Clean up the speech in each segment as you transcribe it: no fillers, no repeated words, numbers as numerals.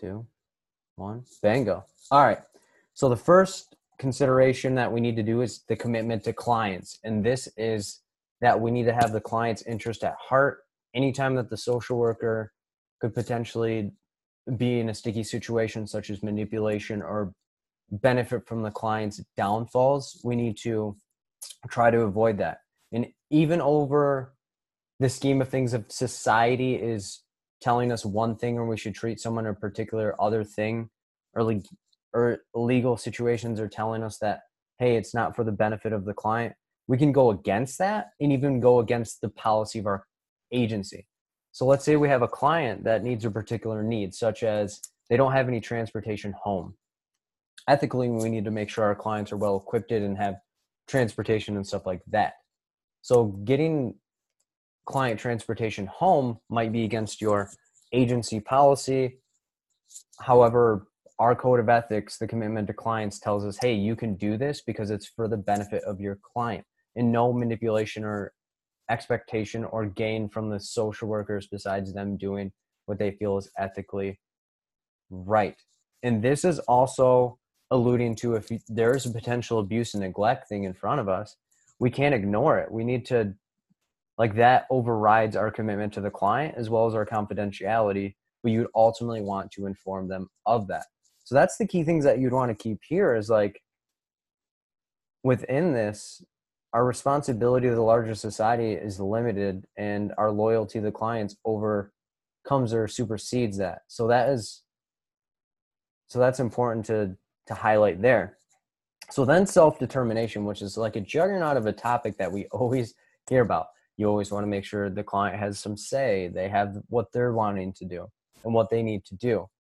2, 1. Bingo. All right. So the first consideration that we need to do is the commitment to clients. And this is that we need to have the client's interest at heart. Anytime that the social worker could potentially be in a sticky situation such as manipulation or benefit from the client's downfalls, we need to try to avoid that. And even over the scheme of things, if society is telling us one thing or we should treat someone a particular other thing, or legal situations are telling us that, hey, it's not for the benefit of the client, we can go against that and even go against the policy of our agency. So let's say we have a client that needs a particular need, such as they don't have any transportation home. Ethically, we need to make sure our clients are well equipped and have transportation and stuff like that. So getting client transportation home might be against your agency policy. However, our code of ethics, the commitment to clients, tells us, hey, you can do this because it's for the benefit of your client, and no manipulation or expectation or gain from the social workers besides them doing what they feel is ethically right. And this is also alluding to, if there's a potential abuse and neglect thing in front of us, we can't ignore it. We need to, like, that overrides our commitment to the client as well as our confidentiality, but you'd ultimately want to inform them of that. So that's the key things that you'd want to keep here, is like, within this, our responsibility to the larger society is limited and our loyalty to the clients overcomes or supersedes that. So that's important to highlight there. So then self-determination, which is like a juggernaut of a topic that we always hear about. You always want to make sure the client has some say. They have what they're wanting to do and what they need to do.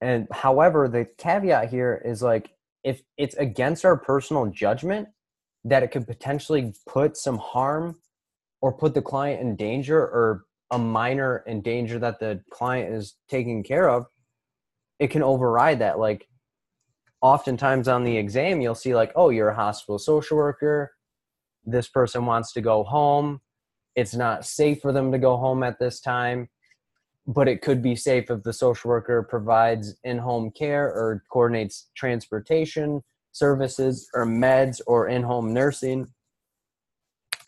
And however, the caveat here is, like, if it's against our personal judgment, that it could potentially put some harm or put the client in danger, or a minor in danger that the client is taking care of, it can override that. Like, oftentimes on the exam, you'll see, like, oh, you're a hospital social worker. This person wants to go home. It's not safe for them to go home at this time, but it could be safe if the social worker provides in-home care or coordinates transportation services or meds or in-home nursing.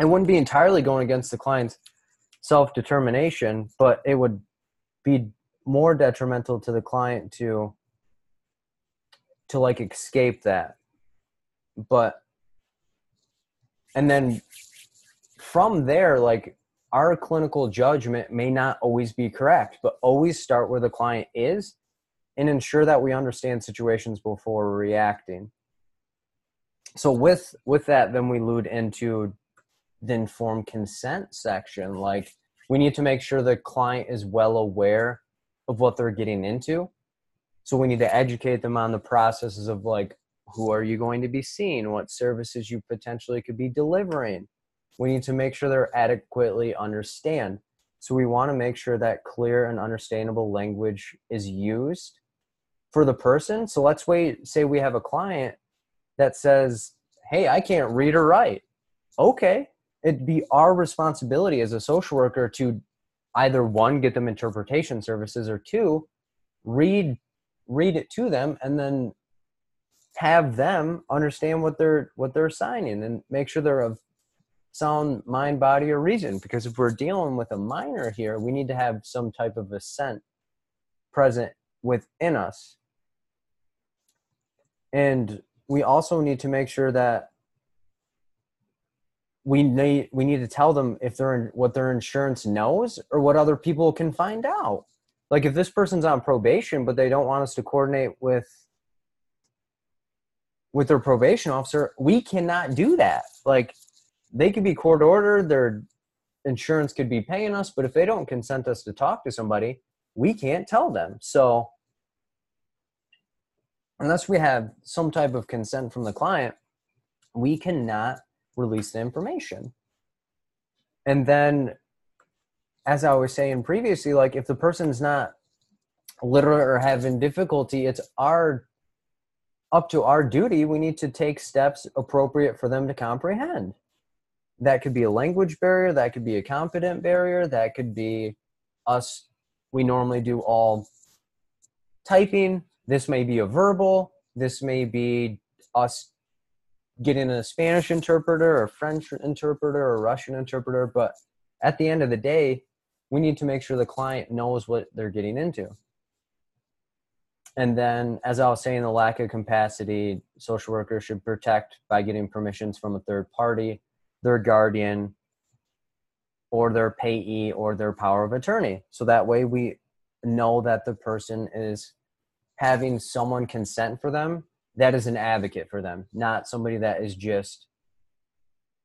It wouldn't be entirely going against the client's self-determination, but it would be more detrimental to the client to like escape that. And then from there, like, our clinical judgment may not always be correct, but always start where the client is and ensure that we understand situations before reacting. So with that, then we allude into the informed consent section. Like, we need to make sure the client is well aware of what they're getting into. So we need to educate them on the processes of, like, who are you going to be seeing, what services you potentially could be delivering. We need to make sure they're adequately understand. So we want to make sure that clear and understandable language is used for the person. So let's say we have a client that says, hey, I can't read or write. Okay. It'd be our responsibility as a social worker to either, one, get them interpretation services, or two, read it to them and then have them understand what they're signing and make sure they're of sound mind, body, or reason. Because if we're dealing with a minor here, we need to have some type of assent present within us. And we also need to make sure that we need to tell them if what their insurance knows or what other people can find out. Like, if this person's on probation, but they don't want us to coordinate with their probation officer, we cannot do that. Like, they could be court ordered, their insurance could be paying us, but if they don't consent us to talk to somebody, we can't tell them. So unless we have some type of consent from the client, we cannot release the information. And then, as I was saying previously, like, if the person's not literate or having difficulty, it's up to our duty. We need to take steps appropriate for them to comprehend. That could be a language barrier. That could be a confident barrier. That could be us. We normally do all typing. This may be a verbal. This may be us getting a Spanish interpreter or French interpreter or Russian interpreter. But at the end of the day, we need to make sure the client knows what they're getting into. And then, as I was saying, the lack of capacity, social workers should protect by getting permissions from a third party, their guardian, or their payee, or their power of attorney. So that way we know that the person is having someone consent for them that is an advocate for them, not somebody that is just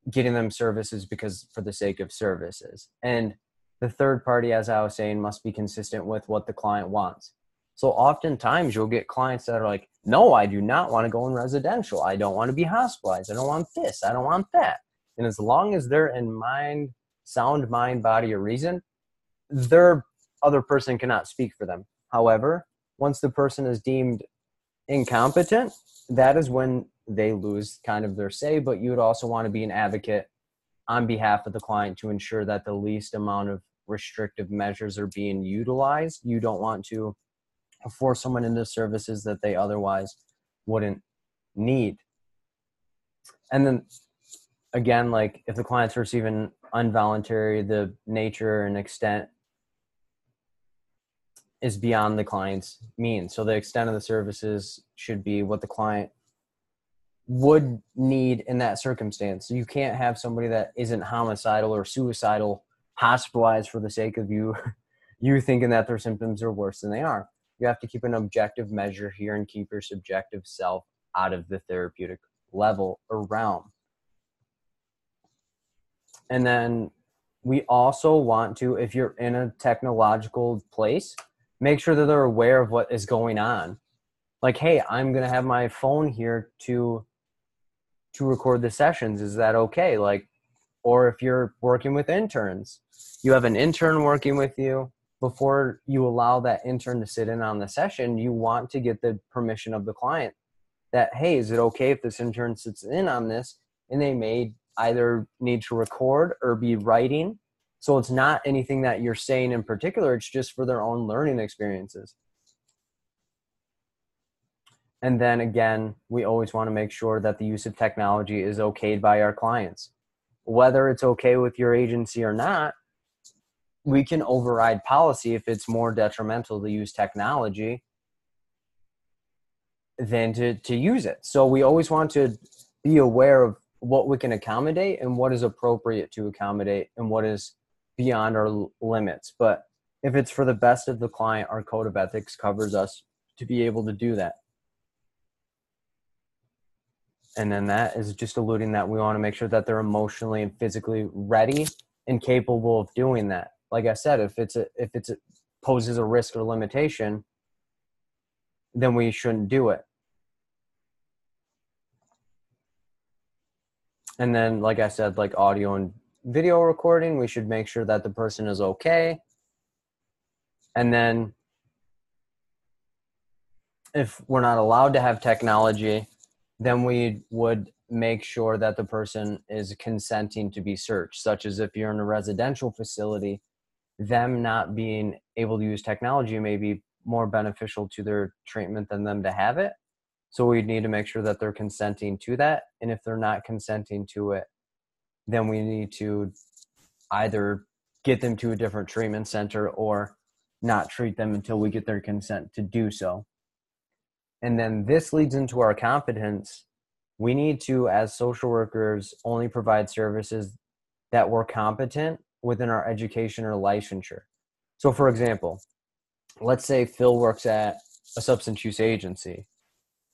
getting them services because for the sake of services. And the third party, as I was saying, must be consistent with what the client wants. So oftentimes you'll get clients that are like, no, I do not want to go in residential. I don't want to be hospitalized. I don't want this. I don't want that. And as long as they're in sound mind, body, or reason, their other person cannot speak for them. However, once the person is deemed incompetent, that is when they lose kind of their say. But you would also want to be an advocate on behalf of the client to ensure that the least amount of restrictive measures are being utilized. You don't want to force someone into services that they otherwise wouldn't need. And then again, like if the client's receiving involuntary, the nature and extent is beyond the client's means. So the extent of the services should be what the client would need in that circumstance. So you can't have somebody that isn't homicidal or suicidal hospitalized for the sake of you thinking that their symptoms are worse than they are. You have to keep an objective measure here and keep your subjective self out of the therapeutic level or realm. And then we also want to, if you're in a technological place, make sure that they're aware of what is going on. Like, hey, I'm going to have my phone here to record the sessions. Is that okay? Like, or if you're working with interns, you have an intern working with you. Before you allow that intern to sit in on the session, you want to get the permission of the client that, hey, is it okay if this intern sits in on this? And they may either need to record or be writing. So it's not anything that you're saying in particular. It's just for their own learning experiences. And then again, we always want to make sure that the use of technology is okayed by our clients. Whether it's okay with your agency or not, we can override policy if it's more detrimental to use technology than to use it. So we always want to be aware of what we can accommodate and what is appropriate to accommodate and what is beyond our limits. But if it's for the best of the client, our code of ethics covers us to be able to do that. And then that is just alluding that we want to make sure that they're emotionally and physically ready and capable of doing that. Like I said, if it poses a risk or limitation, then we shouldn't do it. And then, like I said, like audio and video recording, we should make sure that the person is okay. And then if we're not allowed to have technology, then we would make sure that the person is consenting to be searched, such as if you're in a residential facility, them not being able to use technology may be more beneficial to their treatment than them to have it. So we need to make sure that they're consenting to that. And if they're not consenting to it, then we need to either get them to a different treatment center or not treat them until we get their consent to do so. And then this leads into our competence. We need to, as social workers, only provide services that we're competent within our education or licensure. So for example, let's say Phil works at a substance use agency.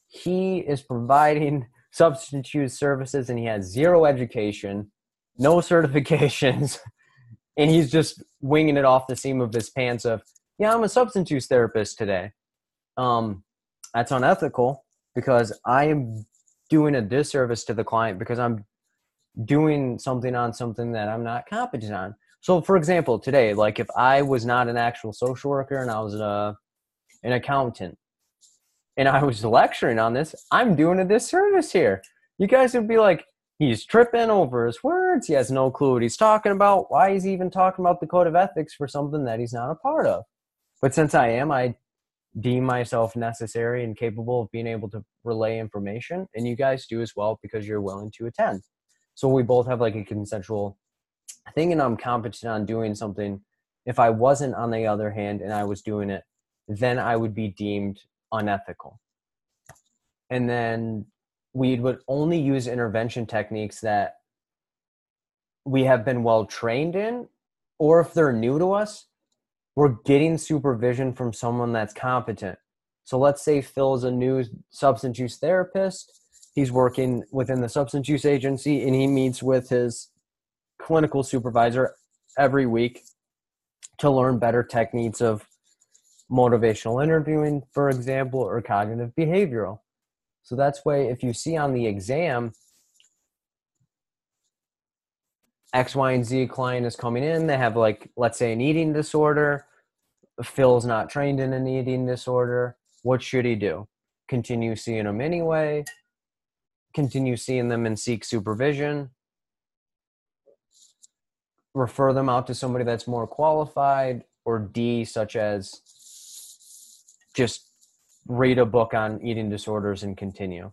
He is providing substance use services and he has zero education, no certifications, and he's just winging it off the seam of his pants of, yeah, I'm a substance use therapist today. That's unethical because I am doing a disservice to the client because I'm doing something on something that I'm not competent on. So for example, today, like if I was not an actual social worker and I was an accountant and I was lecturing on this, I'm doing a disservice here. You guys would be like, he's tripping over his words. He has no clue what he's talking about. Why is he even talking about the code of ethics for something that he's not a part of? But since I am, I deem myself necessary and capable of being able to relay information, and you guys do as well because you're willing to attend. So we both have like a consensual thing, and I'm competent on doing something. If I wasn't, on the other hand, and I was doing it, then I would be deemed unethical. And then we would only use intervention techniques that we have been well trained in, or if they're new to us, we're getting supervision from someone that's competent. So let's say Phil is a new substance use therapist. He's working within the substance use agency, and he meets with his clinical supervisor every week to learn better techniques of motivational interviewing, for example, or cognitive behavioral. So that's why if you see on the exam, X, Y, and Z client is coming in, they have like, let's say, an eating disorder. Phil's not trained in an eating disorder. What should he do? Continue seeing them anyway, continue seeing them and seek supervision, refer them out to somebody that's more qualified, or D, such as just read a book on eating disorders and continue.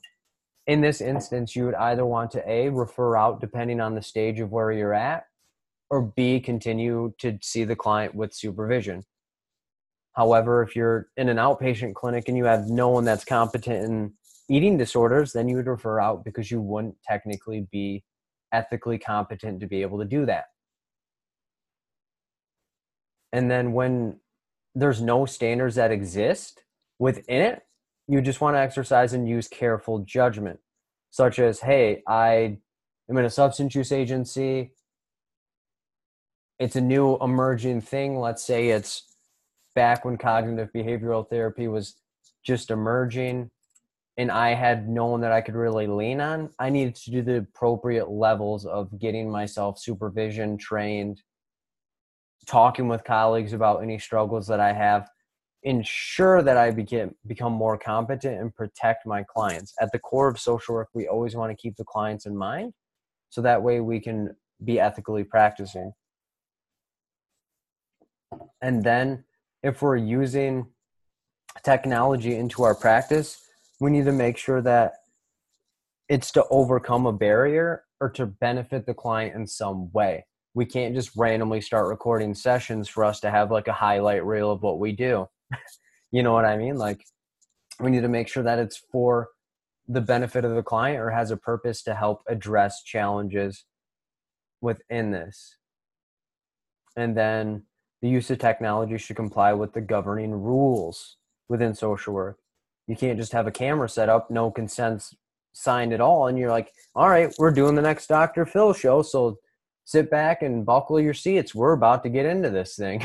In this instance, you would either want to A, refer out depending on the stage of where you're at, or B, continue to see the client with supervision. However, if you're in an outpatient clinic and you have no one that's competent in eating disorders, then you would refer out because you wouldn't technically be ethically competent to be able to do that. And then when there's no standards that exist within it, you just want to exercise and use careful judgment, such as, hey, I am in a substance use agency. It's a new emerging thing. Let's say it's back when cognitive behavioral therapy was just emerging, and I had no one that I could really lean on. I needed to do the appropriate levels of getting myself supervision, trained, talking with colleagues about any struggles that I have, ensure that I become more competent and protect my clients. At the core of social work, we always want to keep the clients in mind, so that way we can be ethically practicing. And then if we're using technology into our practice, we need to make sure that it's to overcome a barrier or to benefit the client in some way. We can't just randomly start recording sessions for us to have like a highlight reel of what we do. You know what I mean? Like, we need to make sure that it's for the benefit of the client or has a purpose to help address challenges within this. And then the use of technology should comply with the governing rules within social work. You can't just have a camera set up, no consents signed at all, and you're like, all right, we're doing the next Dr. Phil show, so sit back and buckle your seats. We're about to get into this thing.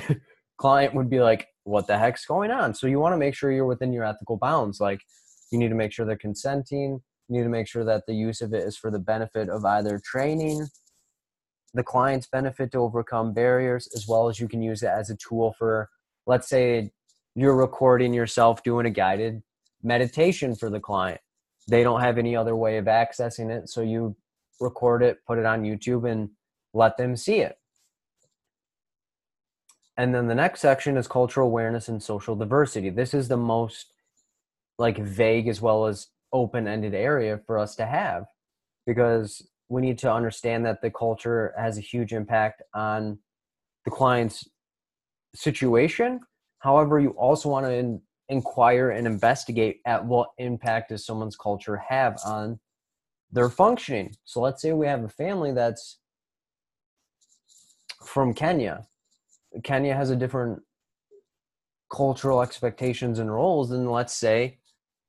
Client would be like, what the heck's going on? So you want to make sure you're within your ethical bounds. Like, you need to make sure they're consenting. You need to make sure that the use of it is for the benefit of either training, the client's benefit to overcome barriers, as well as you can use it as a tool for, let's say you're recording yourself doing a guided meditation for the client. They don't have any other way of accessing it, so you record it, put it on YouTube, and let them see it. And then the next section is cultural awareness and social diversity. This is the most like vague as well as open-ended area for us to have, because we need to understand that the culture has a huge impact on the client's situation. However, you also want to inquire and investigate at what impact does someone's culture have on their functioning. So let's say we have a family that's from Kenya. Kenya has a different cultural expectations and roles than, let's say,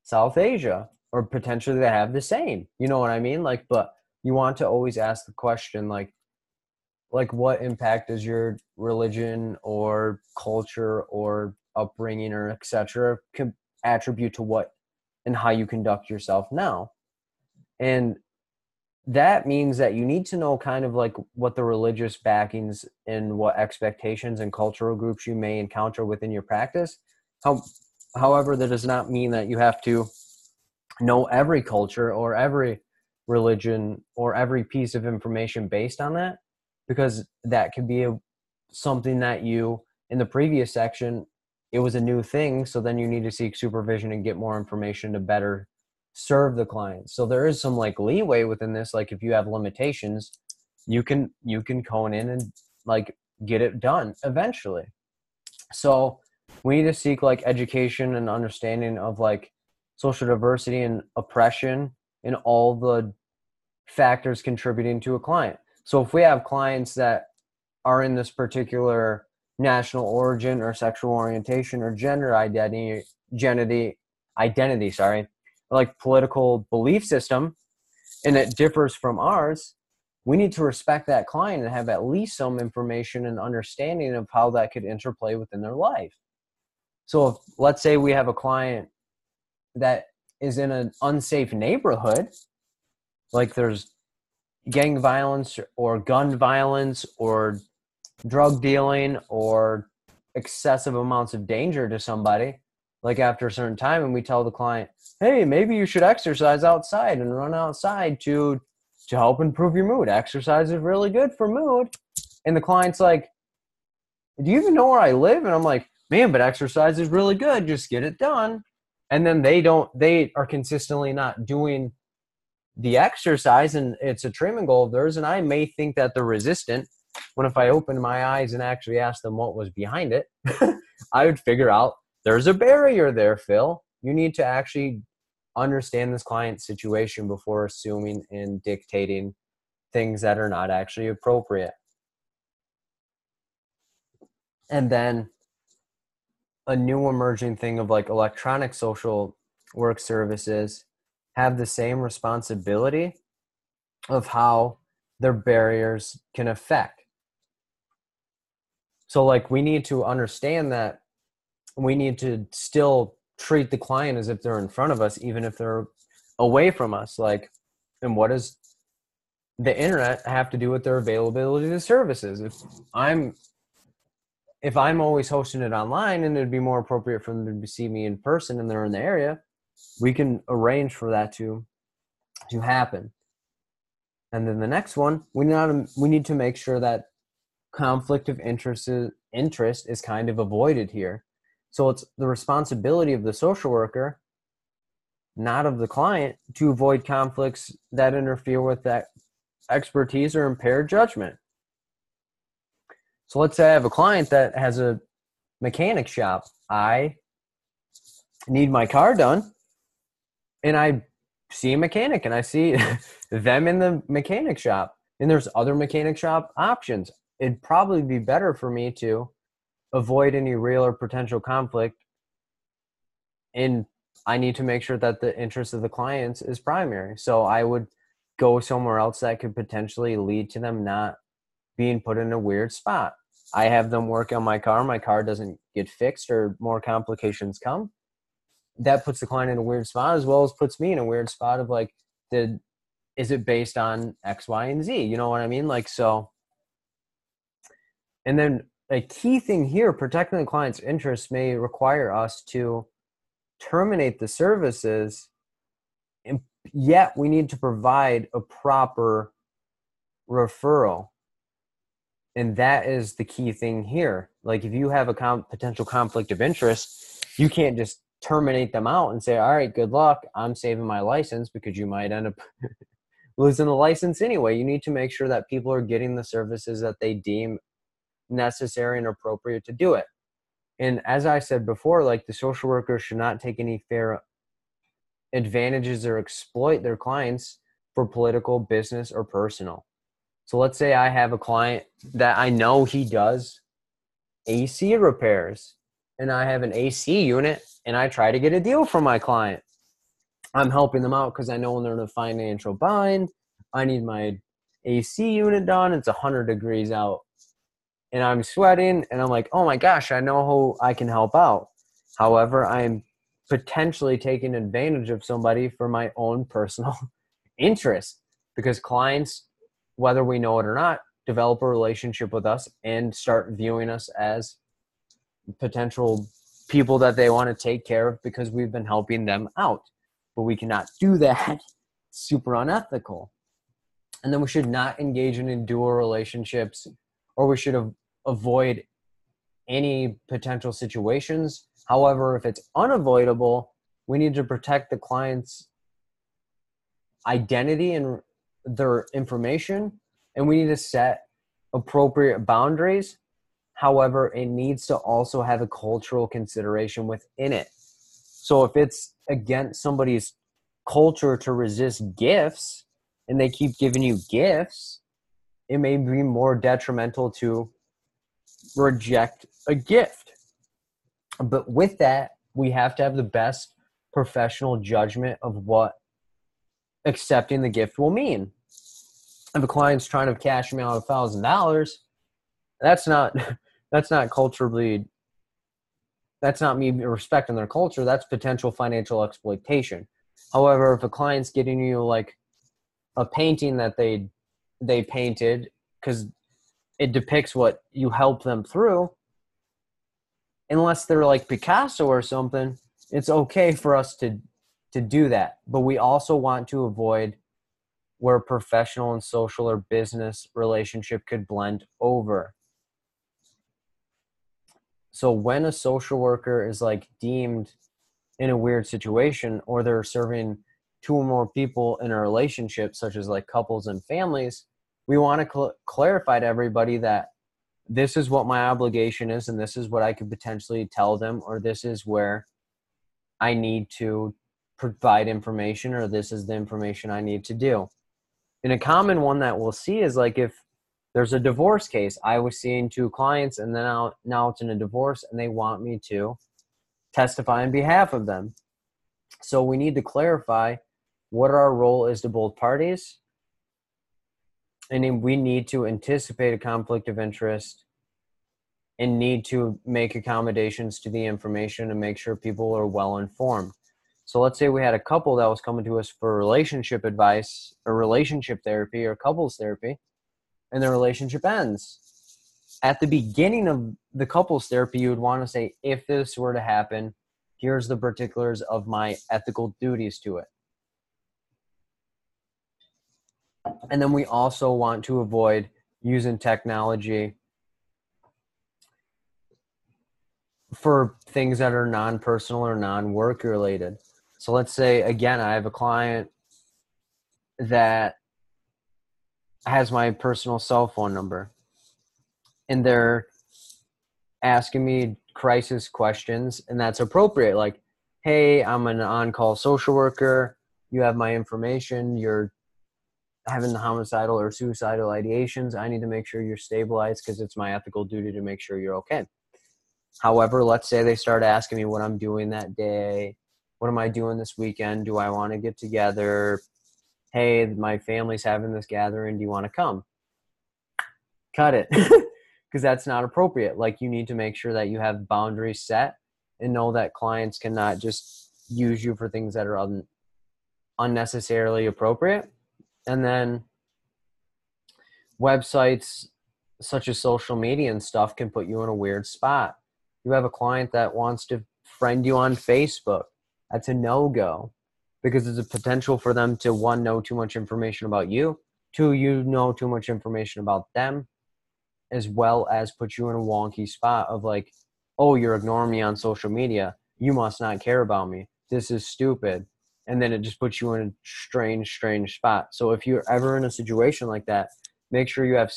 South Asia, or potentially they have the same. You know what I mean? Like, but you want to always ask the question, like what impact does your religion or culture or upbringing or etc. attribute to what and how you conduct yourself now? And that means that you need to know kind of like what the religious backings and what expectations and cultural groups you may encounter within your practice. However, that does not mean that you have to know every culture or every religion or every piece of information based on that, because that could be something that you, in the previous section, it was a new thing. So then you need to seek supervision and get more information to better serve the client. So there is some like leeway within this. Like if you have limitations, you can hone in and like get it done eventually. So we need to seek like education and understanding of like social diversity and oppression and all the factors contributing to a client. So if we have clients that are in this particular national origin or sexual orientation or gender identity, sorry, like political belief system, and it differs from ours, we need to respect that client and have at least some information and understanding of how that could interplay within their life. So if, let's say we have a client that is in an unsafe neighborhood, like there's gang violence or gun violence or drug dealing or excessive amounts of danger to somebody, like after a certain time, and we tell the client, hey, maybe you should exercise outside and run outside to help improve your mood. Exercise is really good for mood. And the client's like, do you even know where I live? And I'm like, man, but exercise is really good. Just get it done. And then they are consistently not doing the exercise, and it's a treatment goal of theirs. And I may think that they're resistant, when if I opened my eyes and actually asked them what was behind it, I would figure out there's a barrier there, Phil. You need to actually understand this client's situation before assuming and dictating things that are not actually appropriate. And then a new emerging thing of like electronic social work services have the same responsibility of how their barriers can affect. So like we need to understand that we need to still treat the client as if they're in front of us, even if they're away from us. Like, and what does the internet have to do with their availability to services? If I'm always hosting it online and it'd be more appropriate for them to see me in person and they're in the area, we can arrange for that to happen. And then the next one, we need to make sure that conflict of interest is kind of avoided here. So it's the responsibility of the social worker, not of the client, to avoid conflicts that interfere with that expertise or impair judgment. So let's say I have a client that has a mechanic shop. I need my car done, and I see a mechanic and I see them in the mechanic shop, and there's other mechanic shop options. It'd probably be better for me to avoid any real or potential conflict, and I need to make sure that the interest of the clients is primary. So I would go somewhere else that could potentially lead to them not being put in a weird spot. I have them work on my car doesn't get fixed or more complications come. That puts the client in a weird spot, as well as puts me in a weird spot of like, is it based on X, Y, and Z? You know what I mean? Like, so, and then a key thing here, protecting the client's interests may require us to terminate the services, and yet we need to provide a proper referral. And that is the key thing here. Like if you have a potential conflict of interest, you can't just terminate them out and say, all right, good luck, I'm saving my license, because you might end up losing the license anyway. You need to make sure that people are getting the services that they deem necessary and appropriate to do it. And as I said before, like the social worker should not take any fair advantages or exploit their clients for political, business, or personal. So let's say I have a client that I know he does AC repairs, and I have an AC unit, and I try to get a deal from my client. I'm helping them out because I know when they're in a financial bind. I need my AC unit done. It's 100 degrees out, and I'm sweating, and I'm like, oh my gosh, I know who I can help out. However, I'm potentially taking advantage of somebody for my own personal interest, because clients, whether we know it or not, develop a relationship with us and start viewing us as potential people that they want to take care of because we've been helping them out. But we cannot do that. Super unethical. And then we should not engage in dual relationships, or we should avoid any potential situations. However, if it's unavoidable, we need to protect the client's identity and their information, and we need to set appropriate boundaries. However, it needs to also have a cultural consideration within it. So if it's against somebody's culture to resist gifts and they keep giving you gifts, it may be more detrimental to reject a gift. But with that, we have to have the best professional judgment of what accepting the gift will mean. If a client's trying to cash me out $1,000, that's not culturally, that's not me respecting their culture. That's potential financial exploitation. However, if a client's getting you like a painting that they painted because it depicts what you helped them through, unless they're like Picasso or something, it's okay for us to do that. But we also want to avoid where professional and social or business relationship could blend over. So when a social worker is like deemed in a weird situation, or they're serving two or more people in a relationship, such as like couples and families, we want to clarify to everybody that this is what my obligation is, and this is what I could potentially tell them, or this is where I need to provide information, or this is the information I need to do. And a common one that we'll see is like if there's a divorce case. I was seeing two clients, and then now it's in a divorce, and they want me to testify on behalf of them. So we need to clarify what our role is to both parties, and we need to anticipate a conflict of interest and need to make accommodations to the information and make sure people are well informed. So let's say we had a couple that was coming to us for relationship advice or relationship therapy or couples therapy, and the relationship ends. At the beginning of the couples therapy, you would want to say, if this were to happen, here's the particulars of my ethical duties to it. And then we also want to avoid using technology for things that are non-personal or non-work related. So let's say, again, I have a client that has my personal cell phone number, and they're asking me crisis questions, and that's appropriate. Like, hey, I'm an on-call social worker. You have my information. You're having the homicidal or suicidal ideations. I need to make sure you're stabilized because it's my ethical duty to make sure you're okay. However, let's say they start asking me what I'm doing that day. What am I doing this weekend? Do I want to get together? Hey, my family's having this gathering. Do you want to come? Cut it. Because that's not appropriate. Like, you need to make sure that you have boundaries set and know that clients cannot just use you for things that are unnecessarily appropriate. And then websites such as social media and stuff can put you in a weird spot. You have a client that wants to friend you on Facebook. That's a no-go, because there's a potential for them to, one, know too much information about you, two, you know too much information about them, as well as put you in a wonky spot of like, oh, you're ignoring me on social media. You must not care about me. This is stupid. And then it just puts you in a strange spot. So if you're ever in a situation like that, make sure you have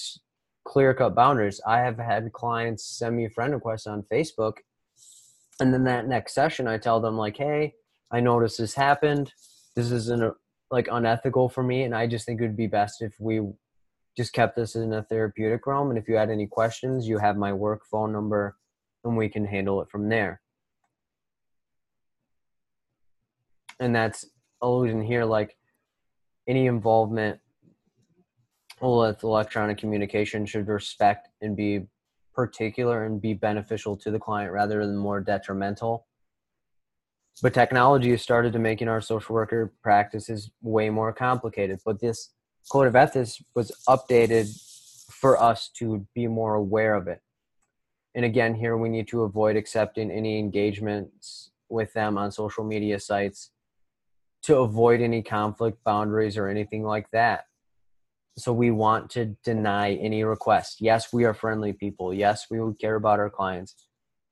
clear-cut boundaries. I have had clients send me a friend request on Facebook, and then that next session I tell them like, hey, I noticed this happened. This isn't like unethical for me, and I just think it would be best if we just kept this in a therapeutic realm. And if you had any questions, you have my work phone number, and we can handle it from there. And that's alluding here, like any involvement with electronic communication should respect and be particular and be beneficial to the client rather than more detrimental. But technology has started to making our social worker practices way more complicated. But this code of ethics was updated for us to be more aware of it. And again, here we need to avoid accepting any engagements with them on social media sites to avoid any conflict boundaries or anything like that. So we want to deny any request. Yes, we are friendly people. Yes, we would care about our clients.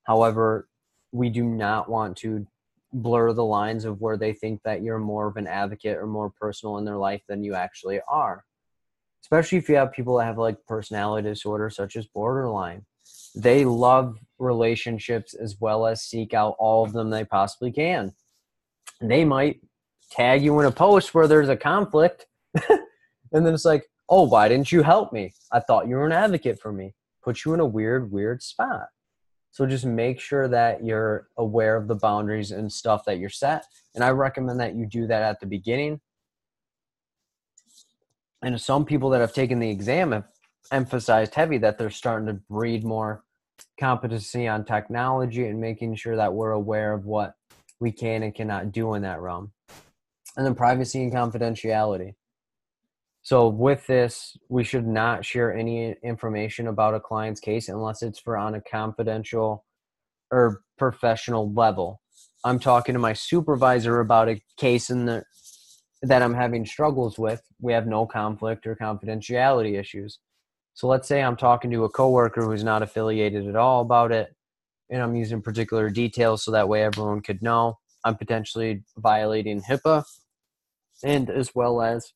However, we do not want to blur the lines of where they think that you're more of an advocate or more personal in their life than you actually are. Especially if you have people that have like personality disorder, such as borderline. They love relationships as well as seek out all of them they possibly can. They might tag you in a post where there's a conflict, and then it's like, oh, why didn't you help me? I thought you were an advocate for me. Put you in a weird spot. So just make sure that you're aware of the boundaries and stuff that you're set. And I recommend that you do that at the beginning. And some people that have taken the exam have emphasized heavy that they're starting to breed more competency on technology and making sure that we're aware of what we can and cannot do in that realm. And then privacy and confidentiality. So with this, we should not share any information about a client's case unless it's for on a confidential or professional level. I'm talking to my supervisor about a case that I'm having struggles with. We have no conflict or confidentiality issues. So let's say I'm talking to a coworker who's not affiliated at all about it, and I'm using particular details so that way everyone could know. I'm potentially violating HIPAA, and as well as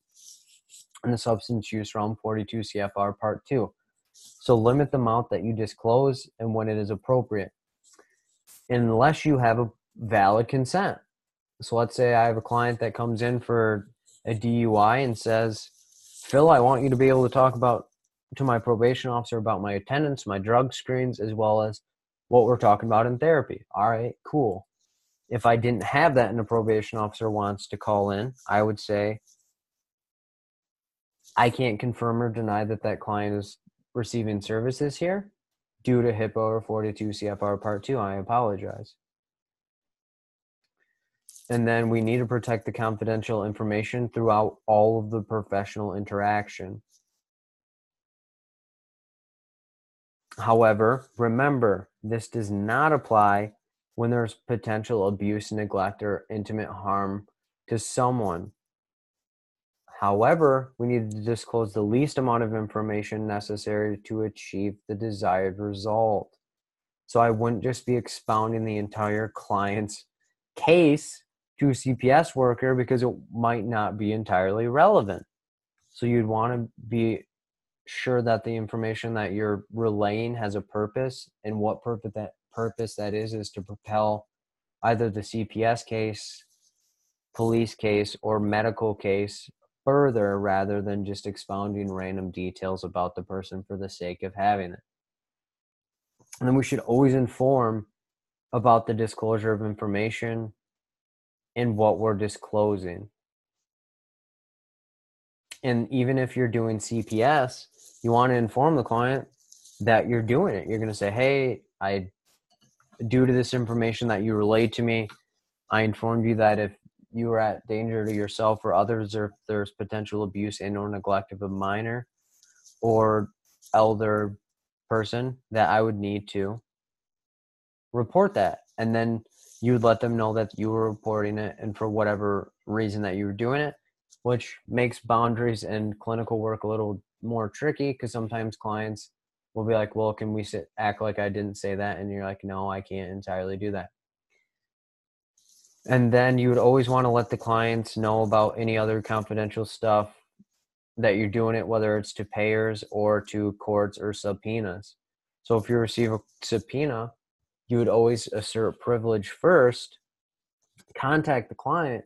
in the substance use realm, 42 CFR Part 2. So limit the amount that you disclose and when it is appropriate, unless you have a valid consent. So let's say I have a client that comes in for a DUI and says, Phil, I want you to be able to talk to my probation officer about my attendance, my drug screens, as well as what we're talking about in therapy. All right, cool. If I didn't have that and a probation officer wants to call in, I would say, I can't confirm or deny that client is receiving services here due to HIPAA or 42 CFR Part 2. I apologize. And then we need to protect the confidential information throughout all of the professional interaction. However, remember, this does not apply when there's potential abuse, neglect, or intimate harm to someone. However, we need to disclose the least amount of information necessary to achieve the desired result. So I wouldn't just be expounding the entire client's case to a CPS worker because it might not be entirely relevant. So you'd want to be sure that the information that you're relaying has a purpose, and what purpose that is to propel either the CPS case, police case, or medical case further, rather than just expounding random details about the person for the sake of having it. And then we should always inform about the disclosure of information and what we're disclosing. And even if you're doing CPS, you want to inform the client that you're doing it. You're going to say, hey, due to this information that you relayed to me, I informed you that if you are at danger to yourself or others, or if there's potential abuse and or neglect of a minor or elder person, that I would need to report that. And then you would let them know that you were reporting it and for whatever reason that you were doing it, which makes boundaries and clinical work a little more tricky because sometimes clients will be like, well, can we act like I didn't say that? And you're like, no, I can't entirely do that. And then you would always want to let the clients know about any other confidential stuff that you're doing it, whether it's to payers or to courts or subpoenas. So if you receive a subpoena, you would always assert privilege first, contact the client,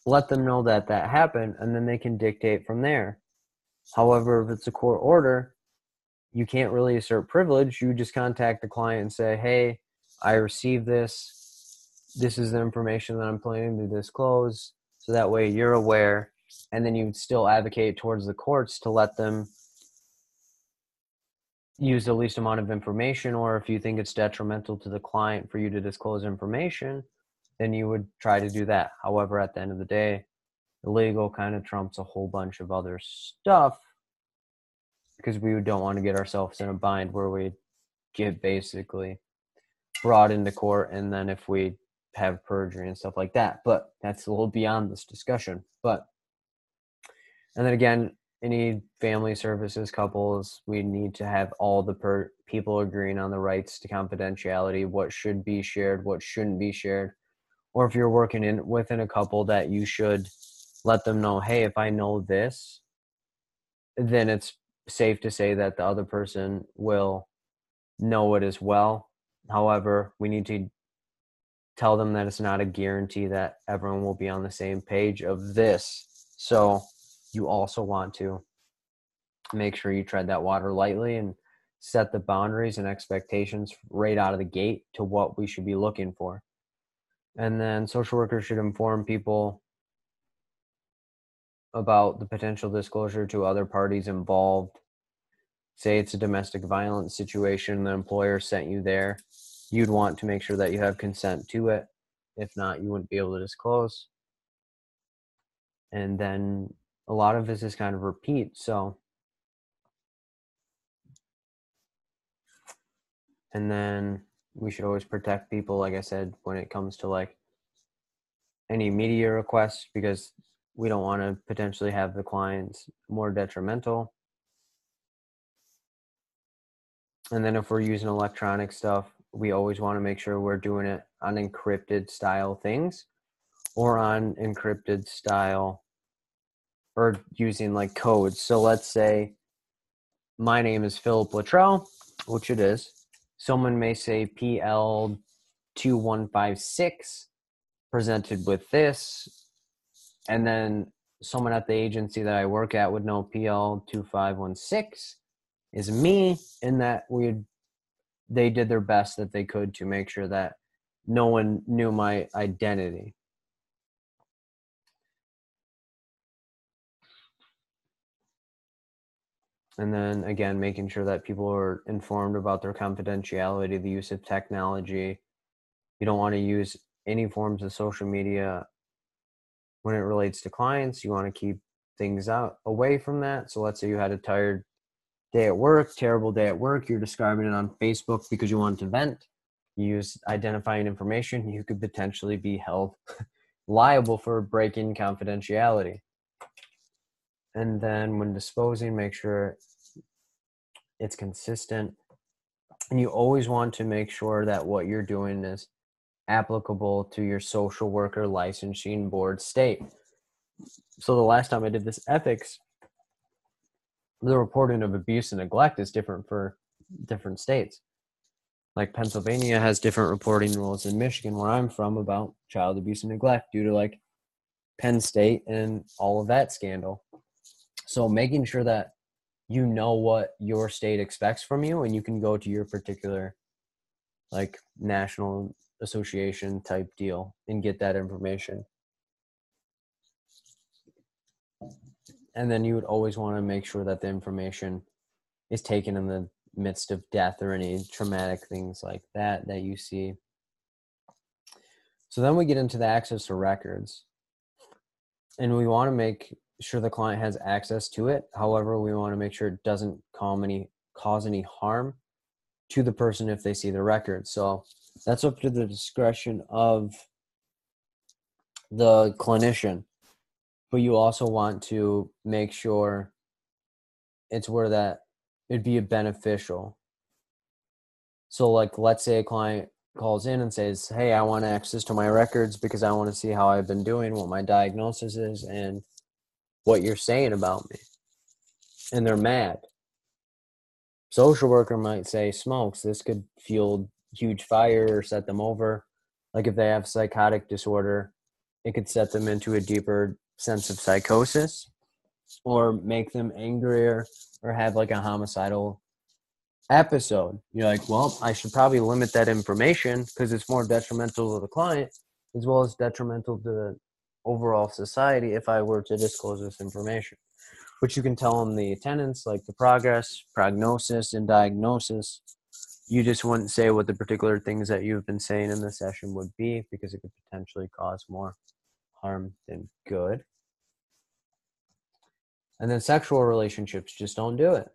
let them know that happened, and then they can dictate from there. However, if it's a court order, you can't really assert privilege. You just contact the client and say, hey, I received this. This is the information that I'm planning to disclose. So that way you're aware, and then you still advocate towards the courts to let them use the least amount of information, or if you think it's detrimental to the client for you to disclose information, then you would try to do that. However, at the end of the day, the legal kind of trumps a whole bunch of other stuff because we don't want to get ourselves in a bind where we get basically brought into court, and then if we have perjury and stuff like that. But that's a little beyond this discussion. And then again, any family services couples, we need to have all the people agreeing on the rights to confidentiality, what should be shared, what shouldn't be shared. Or if you're working within a couple, that you should let them know, hey, if I know this, then it's safe to say that the other person will know it as well. However, we need to tell them that it's not a guarantee that everyone will be on the same page of this. So you also want to make sure you tread that water lightly and set the boundaries and expectations right out of the gate to what we should be looking for. And then social workers should inform people about the potential disclosure to other parties involved. Say it's a domestic violence situation, the employer sent you there. You'd want to make sure that you have consent to it. If not, you wouldn't be able to disclose. And then a lot of this is kind of repeat. So, and then we should always protect people, like I said, when it comes to like any media requests, because we don't want to potentially have the clients more detrimental. And then if we're using electronic stuff, we always want to make sure we're doing it on encrypted style things, or on encrypted style, or using like codes. So let's say my name is Philip Luttrell, which it is. Someone may say PL2156 presented with this, and then someone at the agency that I work at would know PL2516 is me, and that they did their best that they could to make sure that no one knew my identity. And then again, making sure that people are informed about their confidentiality, the use of technology. You don't want to use any forms of social media when it relates to clients. You want to keep things away from that. So let's say you had a tired day at work, terrible day at work, you're describing it on Facebook because you want to vent. You use identifying information, you could potentially be held liable for breaking confidentiality. And then when disposing, make sure it's consistent. And you always want to make sure that what you're doing is applicable to your social worker licensing board state. So the last time I did this ethics, the reporting of abuse and neglect is different for different states. Like Pennsylvania has different reporting rules than Michigan, where I'm from, about child abuse and neglect due to like Penn State and all of that scandal. So making sure that you know what your state expects from you, and you can go to your particular like national association type deal and get that information. And then you would always want to make sure that the information is taken in the midst of death or any traumatic things like that you see. So then we get into the access to records, and we want to make sure the client has access to it. However, we want to make sure it doesn't cause any harm to the person if they see the record. So that's up to the discretion of the clinician. But you also want to make sure it's where that it'd be beneficial. So like, let's say a client calls in and says, hey, I want access to my records because I want to see how I've been doing, what my diagnosis is, and what you're saying about me. And they're mad. Social worker might say, smokes, this could fuel huge fire or set them over. Like if they have psychotic disorder, it could set them into a deeper sense of psychosis, or make them angrier, or have like a homicidal episode. You're like, well, I should probably limit that information because it's more detrimental to the client as well as detrimental to the overall society if I were to disclose this information. Which you can tell them the tenets, like the progress, prognosis, and diagnosis. You just wouldn't say what the particular things that you've been saying in the session would be, because it could potentially cause more harm than good. And then sexual relationships, just don't do it.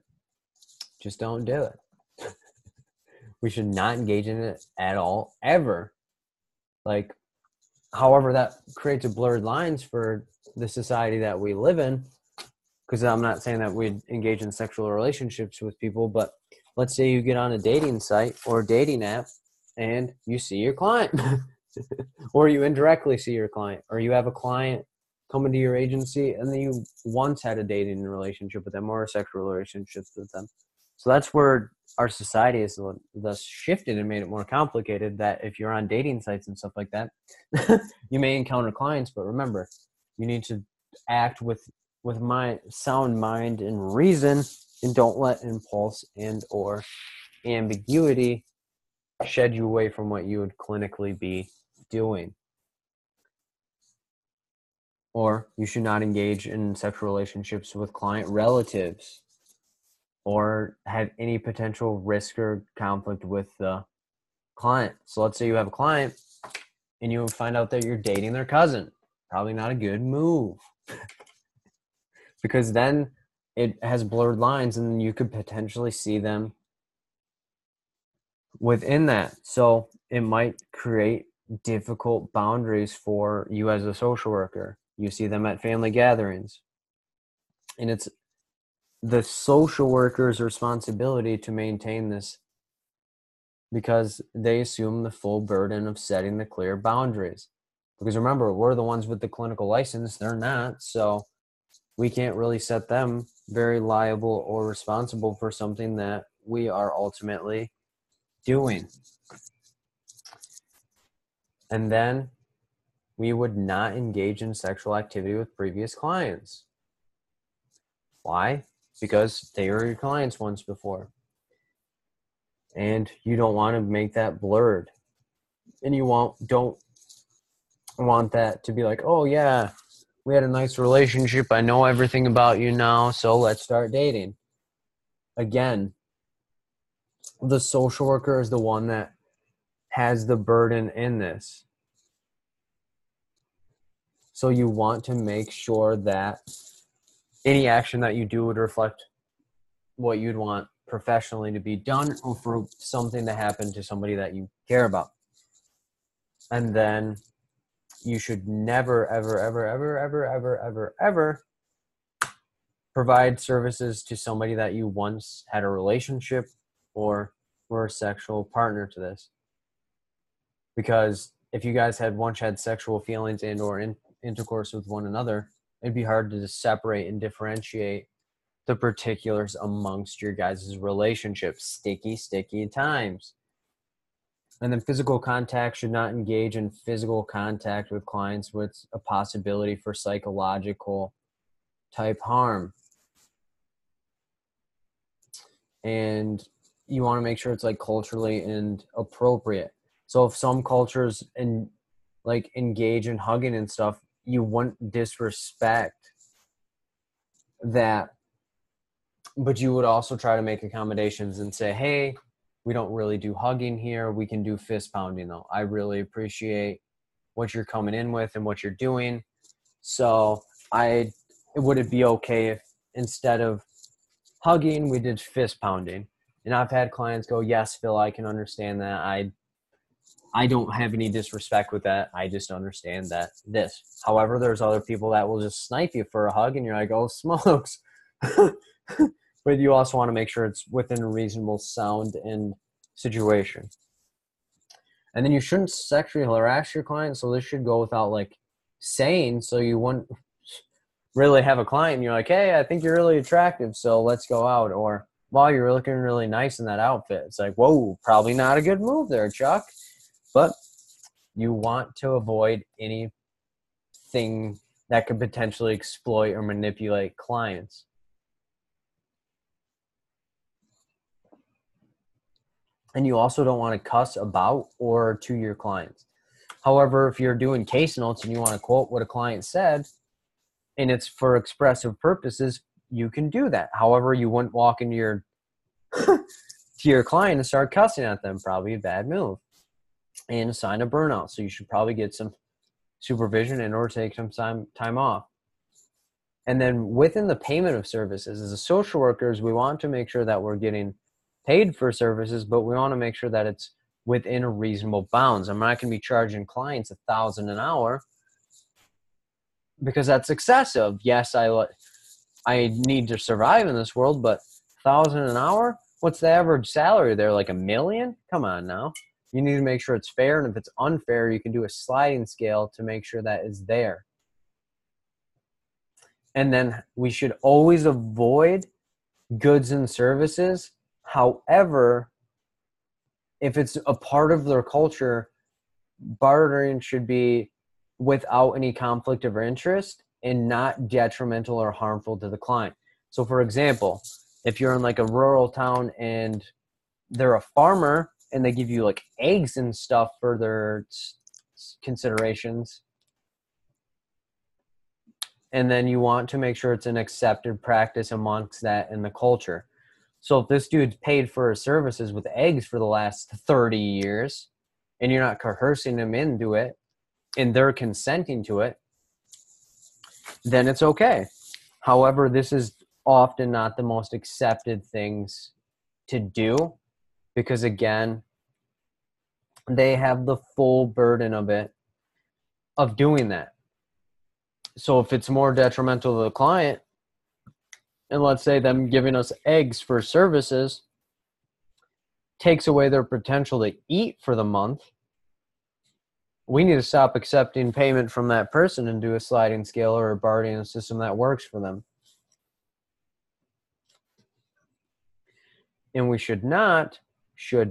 Just don't do it. We should not engage in it at all, ever. Like, however, that creates a blurred lines for the society that we live in, because I'm not saying that we'd engage in sexual relationships with people, but let's say you get on a dating site or a dating app and you see your client or you indirectly see your client, or you have a client come into your agency and then you once had a dating relationship with them or a sexual relationship with them. So that's where our society has thus shifted and made it more complicated, that if you're on dating sites and stuff like that, you may encounter clients, but remember, you need to act with my sound mind and reason, and don't let impulse and or ambiguity shed you away from what you would clinically be doing. Or you should not engage in sexual relationships with client relatives or have any potential risk or conflict with the client. So let's say you have a client and you find out that you're dating their cousin. Probably not a good move. Because then it has blurred lines and you could potentially see them within that. So it might create difficult boundaries for you as a social worker. You see them at family gatherings. And it's the social worker's responsibility to maintain this, because they assume the full burden of setting the clear boundaries. Because remember, we're the ones with the clinical license, they're not. So we can't really set them very liable or responsible for something that we are ultimately doing. And then we would not engage in sexual activity with previous clients. Why? Because they were your clients once before. And you don't want to make that blurred. And you don't want that to be like, oh yeah, we had a nice relationship, I know everything about you now, so let's start dating. Again, the social worker is the one that has the burden in this. So you want to make sure that any action that you do would reflect what you'd want professionally to be done, or for something to happen to somebody that you care about. And then you should never, ever, ever, ever, ever, ever, ever, ever provide services to somebody that you once had a relationship or were a sexual partner to this. Because if you guys once had sexual feelings and or intercourse with one another, it'd be hard to separate and differentiate the particulars amongst your guys' relationship. Sticky times. And then physical contact, should not engage in physical contact with clients with a possibility for psychological type harm. And you want to make sure it's like culturally and appropriate. So if some cultures engage in hugging and stuff, you wouldn't disrespect that, but you would also try to make accommodations and say, hey, we don't really do hugging here. We can do fist pounding though. I really appreciate what you're coming in with and what you're doing. So would it be okay if instead of hugging, we did fist pounding? And I've had clients go, yes, Phil, I can understand that. I don't have any disrespect with that. I just understand that this. However, there's other people that will just snipe you for a hug and you're like, oh, smokes. But you also want to make sure it's within a reasonable sound and situation. And then you shouldn't sexually harass your client. So this should go without saying, so you wouldn't really have a client and you're like, hey, I think you're really attractive, so let's go out. Or, wow, you're looking really nice in that outfit. It's like, whoa, probably not a good move there, Chuck. But you want to avoid anything that could potentially exploit or manipulate clients. And you also don't want to cuss about or to your clients. However, if you're doing case notes and you want to quote what a client said, and it's for expressive purposes, you can do that. However, you wouldn't walk into your to your client and start cussing at them. Probably a bad move and a sign of burnout. So you should probably get some supervision in order to take some time off. And then within the payment of services, as a social workers, we want to make sure that we're getting paid for services, but we want to make sure that it's within a reasonable bounds. I'm not going to be charging clients $1,000 an hour because that's excessive. Yes, I need to survive in this world, but 1,000 an hour? What's the average salary there? Like $1 million? Come on now. You need to make sure it's fair, and if it's unfair, you can do a sliding scale to make sure that is there. And then we should always avoid goods and services. However, if it's a part of their culture, bartering should be without any conflict of interest and not detrimental or harmful to the client. So for example, if you're in like a rural town and they're a farmer and they give you like eggs and stuff for their considerations, and then you want to make sure it's an accepted practice amongst that in the culture. So if this dude's paid for his services with eggs for the last 30 years and you're not coercing them into it and they're consenting to it, then it's okay. However, this is often not the most accepted things to do because, again, they have the full burden of it, of doing that. So if it's more detrimental to the client, and let's say them giving us eggs for services takes away their potential to eat for the month, we need to stop accepting payment from that person and do a sliding scale or a bargaining system that works for them. And we should not, huge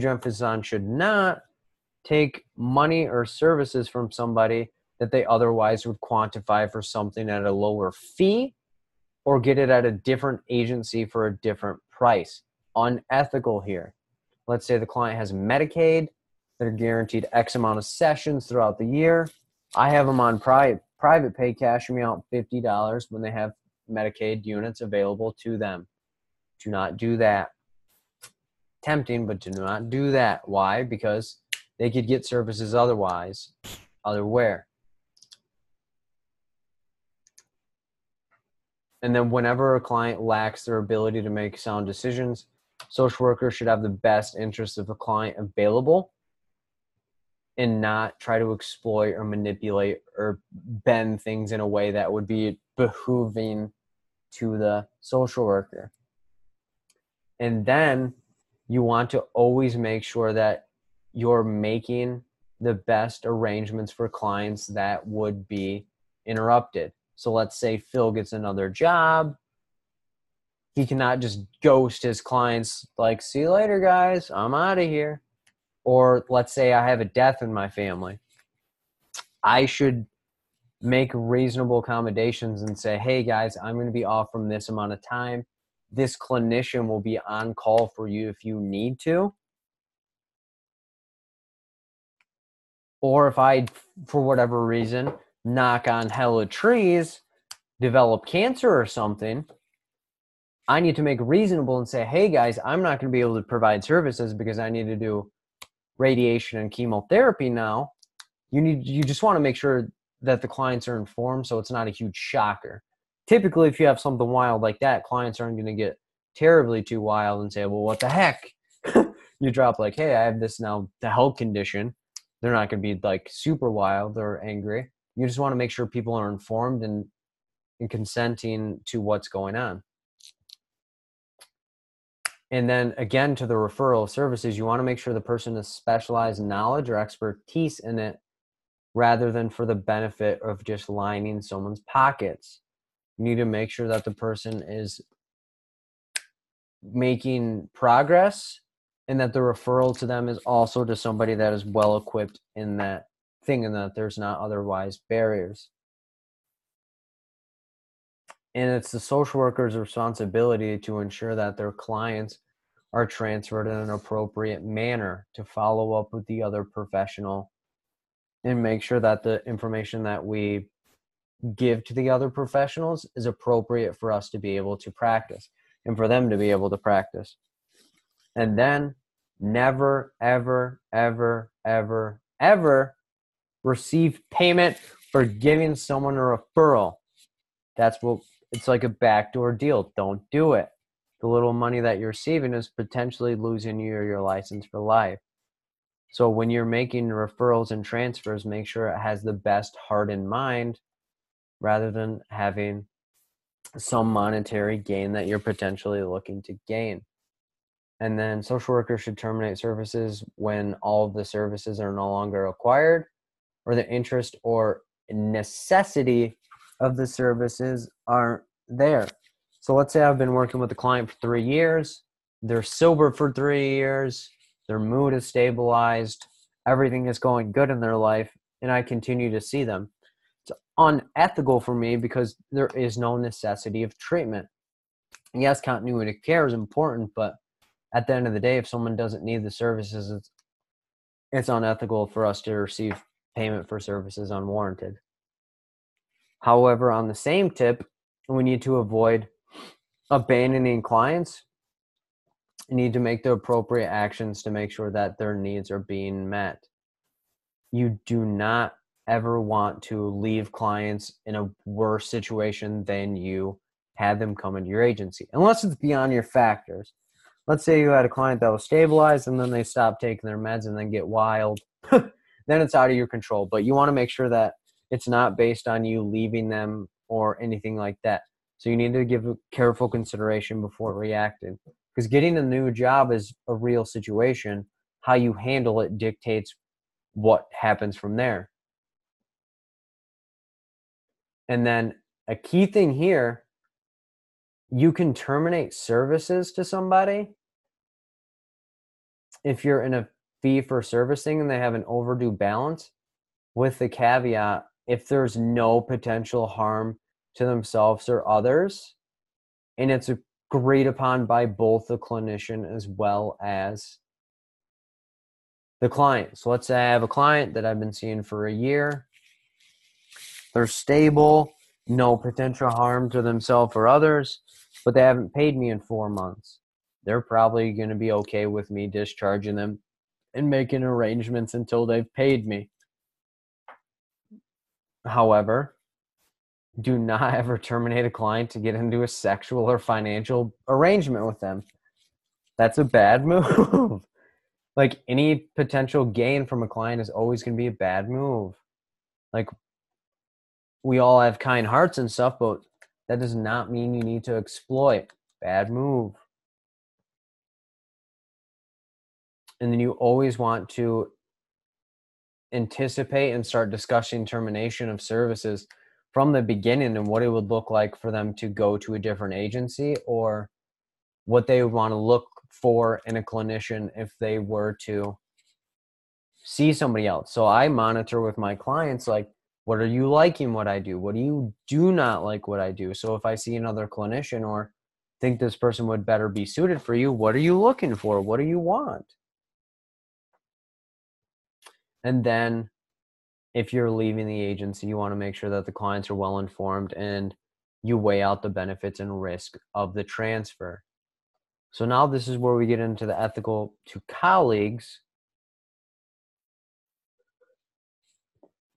emphasis on should not take money or services from somebody that they otherwise would quantify for something at a lower fee or get it at a different agency for a different price. Unethical here. Let's say the client has Medicaid. They're guaranteed X amount of sessions throughout the year. I have them on private pay, cashing me out $50 when they have Medicaid units available to them. Do not do that. Tempting, but do not do that. Why? Because they could get services otherwise, otherwhere. And then whenever a client lacks their ability to make sound decisions, social workers should have the best interests of the client available and not try to exploit or manipulate or bend things in a way that would be behooving to the social worker. And then you want to always make sure that you're making the best arrangements for clients that would be interrupted. So let's say Phil gets another job. He cannot just ghost his clients like, see you later, guys, I'm out of here. Or let's say I have a death in my family. I should make reasonable accommodations and say, hey, guys, I'm going to be off from this amount of time. This clinician will be on call for you if you need to. Or if I, for whatever reason, knock on hella trees, develop cancer or something, I need to make reasonable and say, hey guys, I'm not going to be able to provide services because I need to do radiation and chemotherapy now. You just want to make sure that the clients are informed so it's not a huge shocker. Typically, if you have something wild like that, clients aren't going to get terribly too wild and say, well, what the heck? You drop like, hey, I have this now, the health condition. They're not going to be like super wild or angry. You just want to make sure people are informed and consenting to what's going on. And then again, to the referral of services, you want to make sure the person has specialized knowledge or expertise in it rather than for the benefit of just lining someone's pockets. You need to make sure that the person is making progress and that the referral to them is also to somebody that is well equipped in that thing and that there's not otherwise barriers. And it's the social worker's responsibility to ensure that their clients are transferred in an appropriate manner, to follow up with the other professional and make sure that the information that we give to the other professionals is appropriate for us to be able to practice and for them to be able to practice. And then never, ever, ever, ever, ever receive payment for giving someone a referral. That's what it's like, a backdoor deal. Don't do it. The little money that you're receiving is potentially losing you your license for life. So when you're making referrals and transfers, make sure it has the best heart in mind rather than having some monetary gain that you're potentially looking to gain. And then social workers should terminate services when all of the services are no longer required, or the interest or necessity of the services aren't there. So let's say I've been working with a client for 3 years, they're sober for 3 years, their mood is stabilized, everything is going good in their life, and I continue to see them. It's unethical for me because there is no necessity of treatment. And yes, continuity of care is important, but at the end of the day, if someone doesn't need the services, it's unethical for us to receive payment for services unwarranted. However, on the same tip, we need to avoid abandoning clients. You need to make the appropriate actions to make sure that their needs are being met. You do not ever want to leave clients in a worse situation than you had them come into your agency, unless it's beyond your factors. Let's say you had a client that was stabilized and then they stop taking their meds and then get wild. Then it's out of your control. But you want to make sure that it's not based on you leaving them or anything like that. So you need to give careful consideration before reacting. Because getting a new job is a real situation. How you handle it dictates what happens from there. And then a key thing here, you can terminate services to somebody if you're in a fee for servicing and they have an overdue balance, with the caveat, if there's no potential harm to themselves or others, and it's agreed upon by both the clinician as well as the client. So let's say I have a client that I've been seeing for a year. They're stable, no potential harm to themselves or others, but they haven't paid me in 4 months. They're probably going to be okay with me discharging them and making arrangements until they've paid me. However, do not ever terminate a client to get into a sexual or financial arrangement with them. That's a bad move. Like, any potential gain from a client is always going to be a bad move. Like, we all have kind hearts and stuff, but that does not mean you need to exploit. Bad move. And then you always want to anticipate and start discussing termination of services from the beginning and what it would look like for them to go to a different agency, or what they would want to look for in a clinician if they were to see somebody else. So I monitor with my clients, like, what are you liking what I do? What do you do not like what I do? So if I see another clinician or think this person would better be suited for you, what are you looking for? What do you want? And then if you're leaving the agency, you want to make sure that the clients are well informed and you weigh out the benefits and risk of the transfer. So now this is where we get into the ethical to colleagues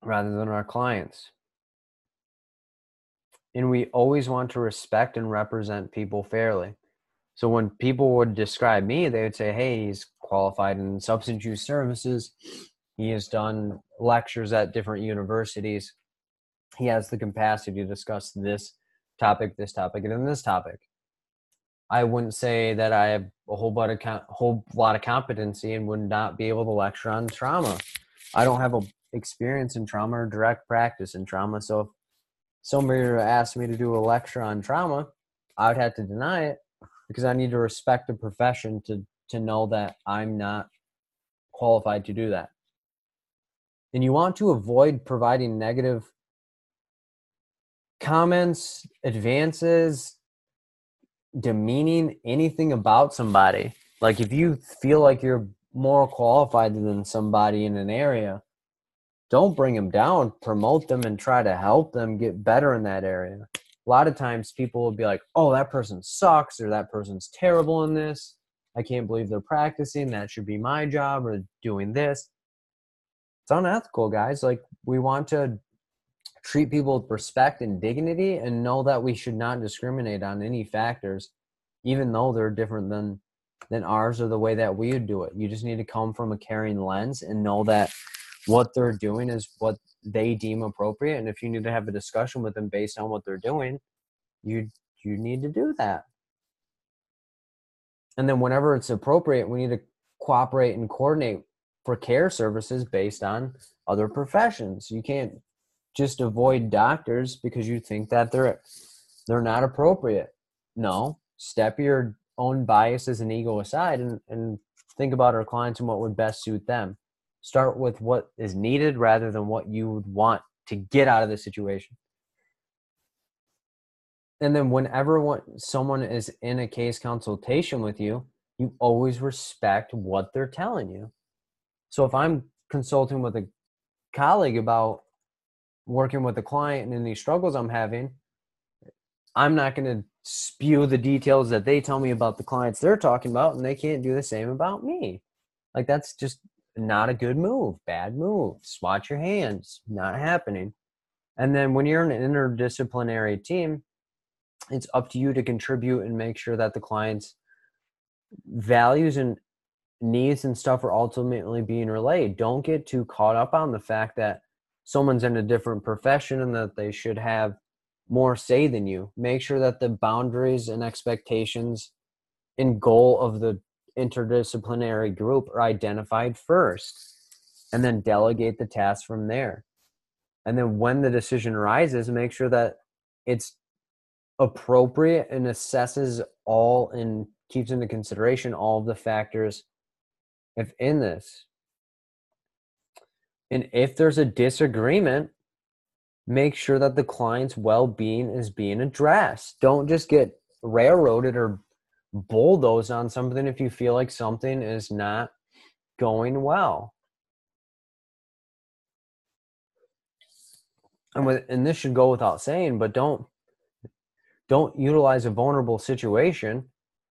rather than our clients. And we always want to respect and represent people fairly. So when people would describe me, they would say, hey, he's qualified in substance use services. He has done lectures at different universities. He has the capacity to discuss this topic, and then this topic. I wouldn't say that I have a whole lot of competency and would not be able to lecture on trauma. I don't have a experience in trauma or direct practice in trauma. So if somebody asked me to do a lecture on trauma, I would have to deny it, because I need to respect the profession to know that I'm not qualified to do that. And you want to avoid providing negative comments, advances, demeaning anything about somebody. Like, if you feel like you're more qualified than somebody in an area, don't bring them down, promote them and try to help them get better in that area. A lot of times people will be like, oh, that person sucks, or that person's terrible in this. I can't believe they're practicing. That should be my job, or doing this. It's unethical, guys. Like, we want to treat people with respect and dignity, and know that we should not discriminate on any factors, even though they're different than ours or the way that we would do it. You just need to come from a caring lens and know that what they're doing is what they deem appropriate. And if you need to have a discussion with them based on what they're doing, you need to do that. And then whenever it's appropriate, we need to cooperate and coordinate for care services based on other professions. You can't just avoid doctors because you think that they're not appropriate. No, step your own biases and ego aside and think about our clients and what would best suit them. Start with what is needed rather than what you would want to get out of the situation. And then whenever someone is in a case consultation with you, you always respect what they're telling you. So if I'm consulting with a colleague about working with a client and in these struggles I'm having, I'm not going to spew the details that they tell me about the clients they're talking about, and they can't do the same about me. Like, that's just not a good move. Bad move. Swat your hands. Not happening. And then when you're an interdisciplinary team, it's up to you to contribute and make sure that the client's values and needs and stuff are ultimately being relayed. Don't get too caught up on the fact that someone's in a different profession and that they should have more say than you. Make sure that the boundaries and expectations and goal of the interdisciplinary group are identified first, and then delegate the tasks from there. And then when the decision arises, make sure that it's appropriate and assesses all and keeps into consideration all of the factors if in this. And if there's a disagreement, make sure that the client's well-being is being addressed. Don't just get railroaded or bulldozed on something if you feel like something is not going well. And this should go without saying, but don't utilize a vulnerable situation.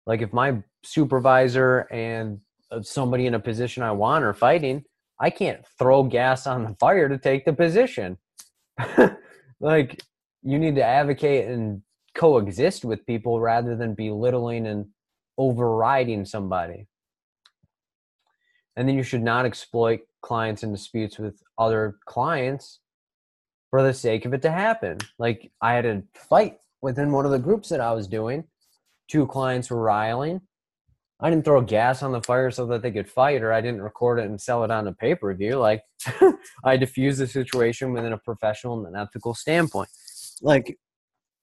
Like if my supervisor and somebody in a position I want are fighting, I can't throw gas on the fire to take the position. Like, you need to advocate and coexist with people rather than belittling and overriding somebody. And then you should not exploit clients in disputes with other clients for the sake of it to happen. Like, I had a fight within one of the groups that I was doing. Two clients were riling. I didn't throw gas on the fire so that they could fight, or I didn't record it and sell it on a pay-per-view. Like, I diffused the situation within a professional and an ethical standpoint. Like,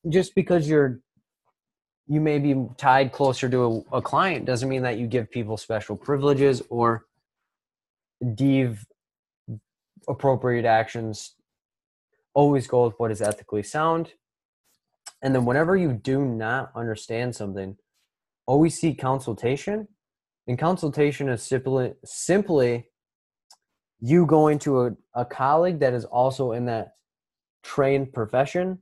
just because you may be tied closer to a client doesn't mean that you give people special privileges or deem appropriate actions. Always go with what is ethically sound. And then whenever you do not understand something, always seek consultation. And consultation is simply you going to a colleague that is also in that trained profession.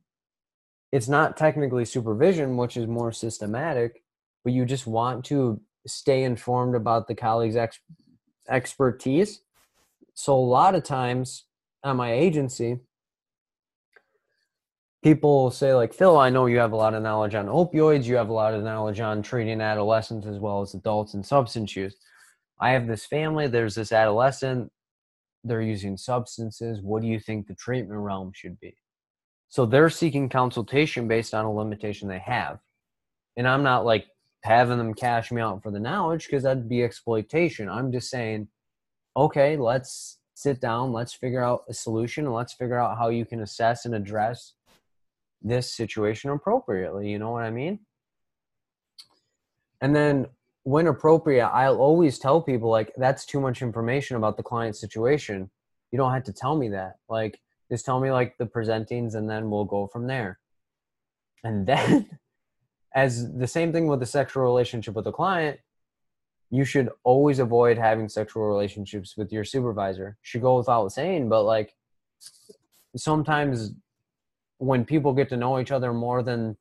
It's not technically supervision, which is more systematic, but you just want to stay informed about the colleague's expertise. So a lot of times at my agency, people say like, Phil, I know you have a lot of knowledge on opioids. You have a lot of knowledge on treating adolescents as well as adults and substance use. I have this family. There's this adolescent. They're using substances. What do you think the treatment realm should be? So they're seeking consultation based on a limitation they have. And I'm not like having them cash me out for the knowledge, because that'd be exploitation. I'm just saying, okay, let's sit down. Let's figure out a solution, and let's figure out how you can assess and address this situation appropriately. You know what I mean? And then when appropriate, I'll always tell people, like, that's too much information about the client situation. You don't have to tell me that. Like, just tell me like the presentings, and then we'll go from there. And then as the same thing with the sexual relationship with the client, you should always avoid having sexual relationships with your supervisor. Should go without saying, but like, sometimes when people get to know each other more than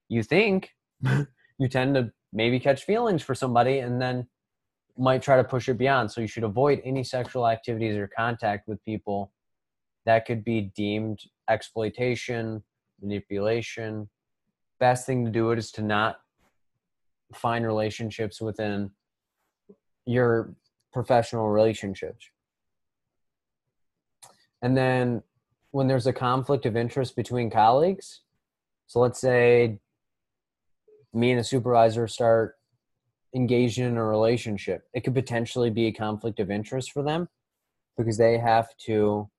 you think, you tend to maybe catch feelings for somebody and then might try to push it beyond. So you should avoid any sexual activities or contact with people that could be deemed exploitation, manipulation. Best thing to do it is to not find relationships within your professional relationships. And then when there's a conflict of interest between colleagues, so let's say me and a supervisor start engaged in a relationship, it could potentially be a conflict of interest for them because they have to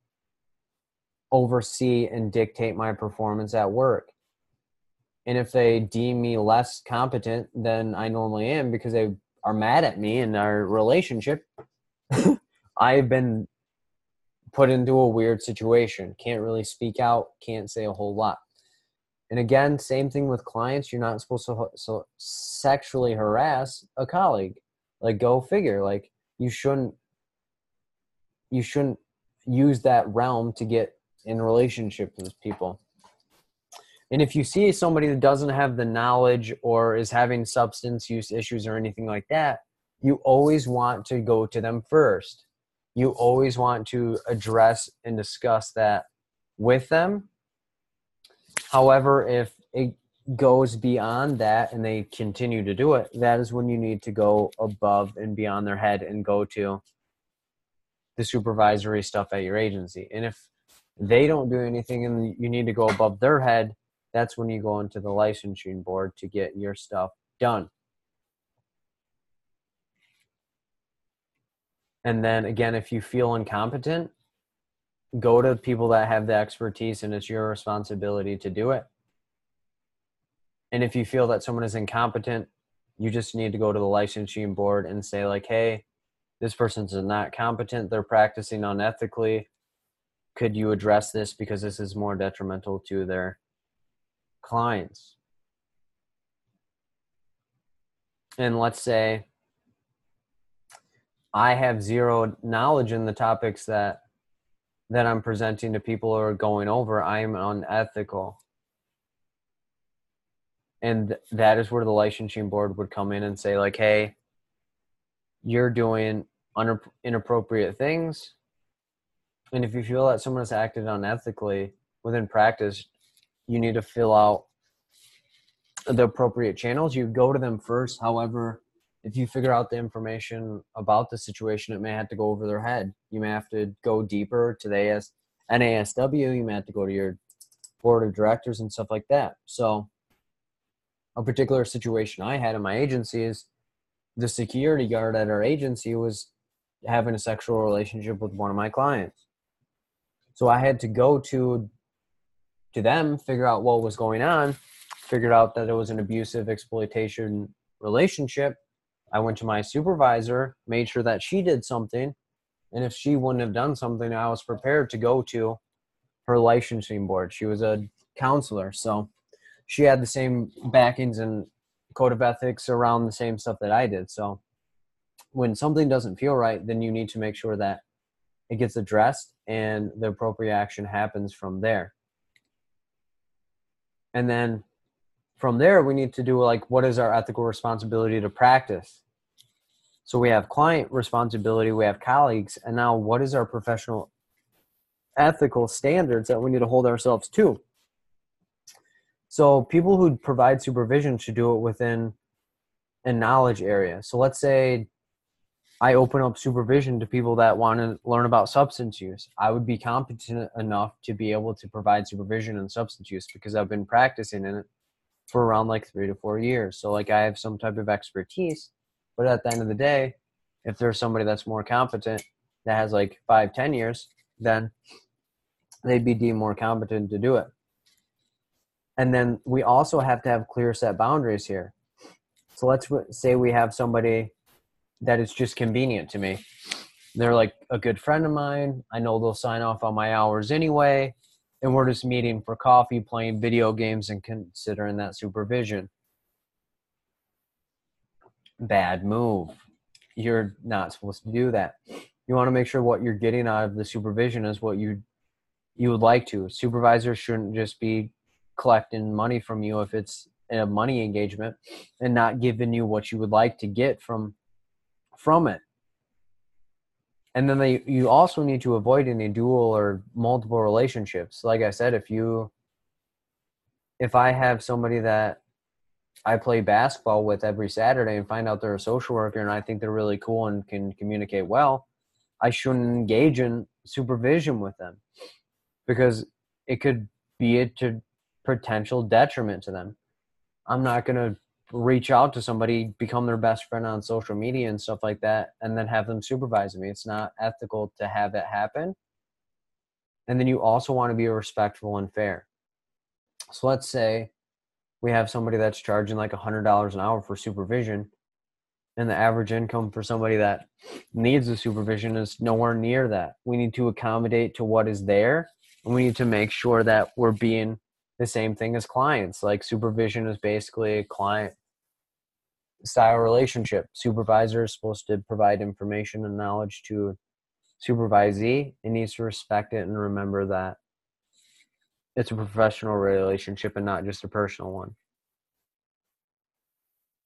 oversee and dictate my performance at work. And if they deem me less competent than I normally am because they are mad at me in our relationship, I've been put into a weird situation. Can't really speak out, can't say a whole lot. And again, same thing with clients. You're not supposed to sexually harass a colleague. Like, go figure. Like, you shouldn't use that realm to get in a relationship with people. And if you see somebody that doesn't have the knowledge or is having substance use issues or anything like that, you always want to go to them first. You always want to address and discuss that with them. However, if it goes beyond that and they continue to do it, that is when you need to go above and beyond their head and go to the supervisory stuff at your agency. And if they don't do anything and you need to go above their head, that's when you go into the licensing board to get your stuff done. And then again, if you feel incompetent, go to people that have the expertise and it's your responsibility to do it. And if you feel that someone is incompetent, you just need to go to the licensing board and say like, hey, this person's not competent. They're practicing unethically. Could you address this because this is more detrimental to their clients? And let's say I have zero knowledge in the topics that I'm presenting to people or going over. I am unethical. And that is where the licensing board would come in and say like, hey, you're doing inappropriate things. And if you feel that someone has acted unethically within practice, you need to fill out the appropriate channels. You go to them first. However, if you figure out the information about the situation, it may have to go over their head. You may have to go deeper to the NASW. You may have to go to your board of directors and stuff like that. So a particular situation I had in my agency is the security guard at our agency was having a sexual relationship with one of my clients. So I had to go to them, figure out what was going on, figured out that it was an abusive exploitation relationship. I went to my supervisor, made sure that she did something. And if she wouldn't have done something, I was prepared to go to her licensing board. She was a counselor. So she had the same backings and code of ethics around the same stuff that I did. So when something doesn't feel right, then you need to make sure that it gets addressed and the appropriate action happens from there. And then from there, we need to do like, what is our ethical responsibility to practice? So we have client responsibility, we have colleagues, and now what is our professional ethical standards that we need to hold ourselves to? So people who provide supervision should do it within a knowledge area. So let's say I open up supervision to people that want to learn about substance use. I would be competent enough to be able to provide supervision in substance use because I've been practicing in it for around like 3 to 4 years. So like I have some type of expertise, but at the end of the day, if there's somebody that's more competent that has like 5-10 years, then they'd be deemed more competent to do it. And then we also have to have clear set boundaries here. So let's say we have somebody that is just convenient to me. They're like a good friend of mine. I know they'll sign off on my hours anyway. And we're just meeting for coffee, playing video games, and considering that supervision. Bad move. You're not supposed to do that. You want to make sure what you're getting out of the supervision is what you would like to. Supervisors shouldn't just be collecting money from you if it's a money engagement and not giving you what you would like to get from it. And then you also need to avoid any dual or multiple relationships. Like I said, if I have somebody that I play basketball with every Saturday and find out they're a social worker and I think they're really cool and can communicate well, I shouldn't engage in supervision with them because it could be a potential detriment to them. I'm not going to reach out to somebody, become their best friend on social media and stuff like that, and then have them supervise me. It's not ethical to have it happen. And then you also want to be respectful and fair. So let's say we have somebody that's charging like $100 an hour for supervision, and the average income for somebody that needs the supervision is nowhere near that. We need to accommodate to what is there, and we need to make sure that we're being the same thing as clients. Like supervision is basically a client style relationship. Supervisor is supposed to provide information and knowledge to supervisee. It needs to respect it and remember that it's a professional relationship and not just a personal one.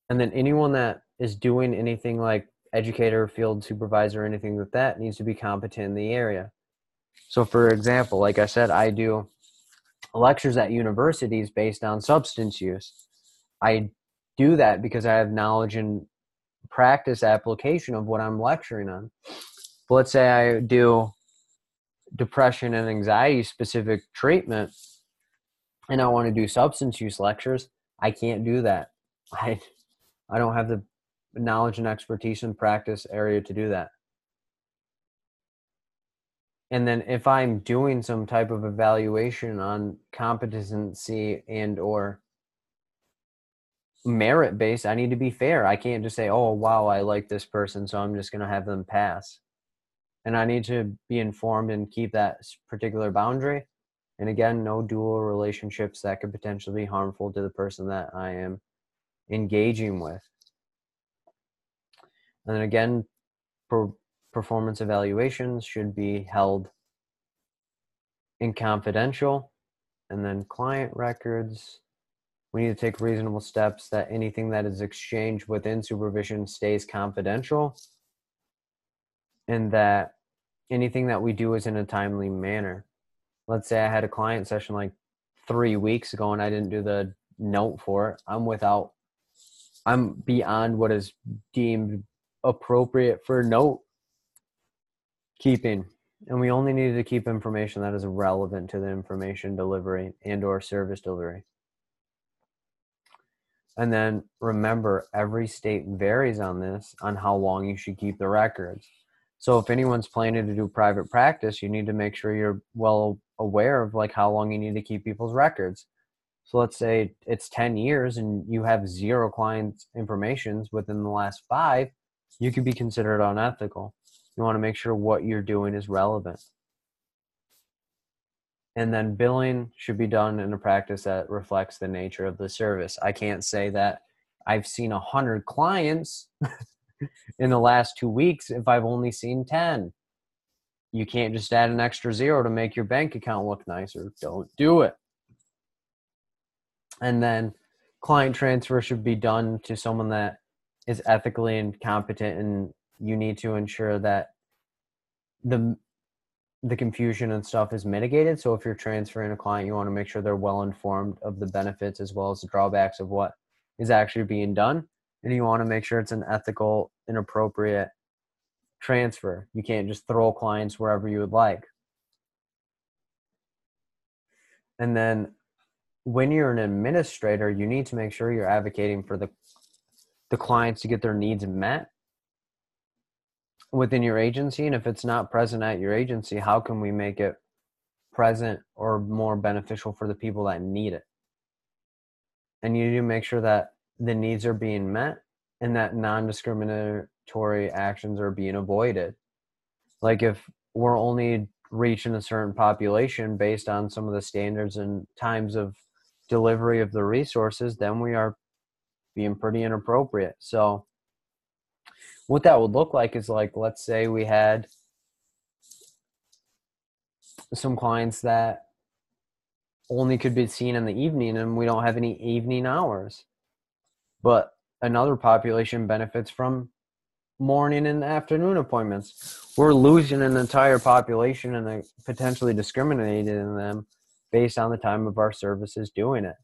And then anyone that is doing anything like educator, field supervisor, anything like that needs to be competent in the area. So for example, like I said, I do lectures at universities based on substance use. I do that because I have knowledge and practice application of what I'm lecturing on. But let's say I do depression and anxiety specific treatment and I want to do substance use lectures. I can't do that. I don't have the knowledge and expertise and practice area to do that. And then if I'm doing some type of evaluation on competency and or merit based, I need to be fair. I can't just say, oh, wow, I like this person, so I'm just going to have them pass. And I need to be informed and keep that particular boundary. And again, no dual relationships that could potentially be harmful to the person that I am engaging with. And then again, performance evaluations should be held in confidential. And then client records, we need to take reasonable steps that anything that is exchanged within supervision stays confidential, and that anything that we do is in a timely manner. Let's say I had a client session like 3 weeks ago and I didn't do the note for it. I'm beyond what is deemed appropriate for note keeping. And we only need to keep information that is relevant to the information delivery and or service delivery. And then remember, every state varies on this, on how long you should keep the records. So if anyone's planning to do private practice, you need to make sure you're well aware of like how long you need to keep people's records. So let's say it's 10 years and you have 0 clients' informations within the last 5, you could be considered unethical. You want to make sure what you're doing is relevant. And then billing should be done in a practice that reflects the nature of the service. I can't say that I've seen 100 clients in the last 2 weeks if I've only seen 10. You can't just add an extra 0 to make your bank account look nicer. Don't do it. And then client transfer should be done to someone that is ethically and competent, and you need to ensure that the confusion and stuff is mitigated. So if you're transferring a client, you want to make sure they're well informed of the benefits as well as the drawbacks of what is actually being done. And you want to make sure it's an ethical and appropriate transfer. You can't just throw clients wherever you would like. And then when you're an administrator, you need to make sure you're advocating for the clients to get their needs met within your agency. And if it's not present at your agency, how can we make it present or more beneficial for the people that need it? And you need to make sure that the needs are being met and that non-discriminatory actions are being avoided. Like if we're only reaching a certain population based on some of the standards and times of delivery of the resources, then we are being pretty inappropriate. So what that would look like is like, let's say we had some clients that only could be seen in the evening and we don't have any evening hours, but another population benefits from morning and afternoon appointments. We're losing an entire population and potentially discriminating them based on the time of our services doing it.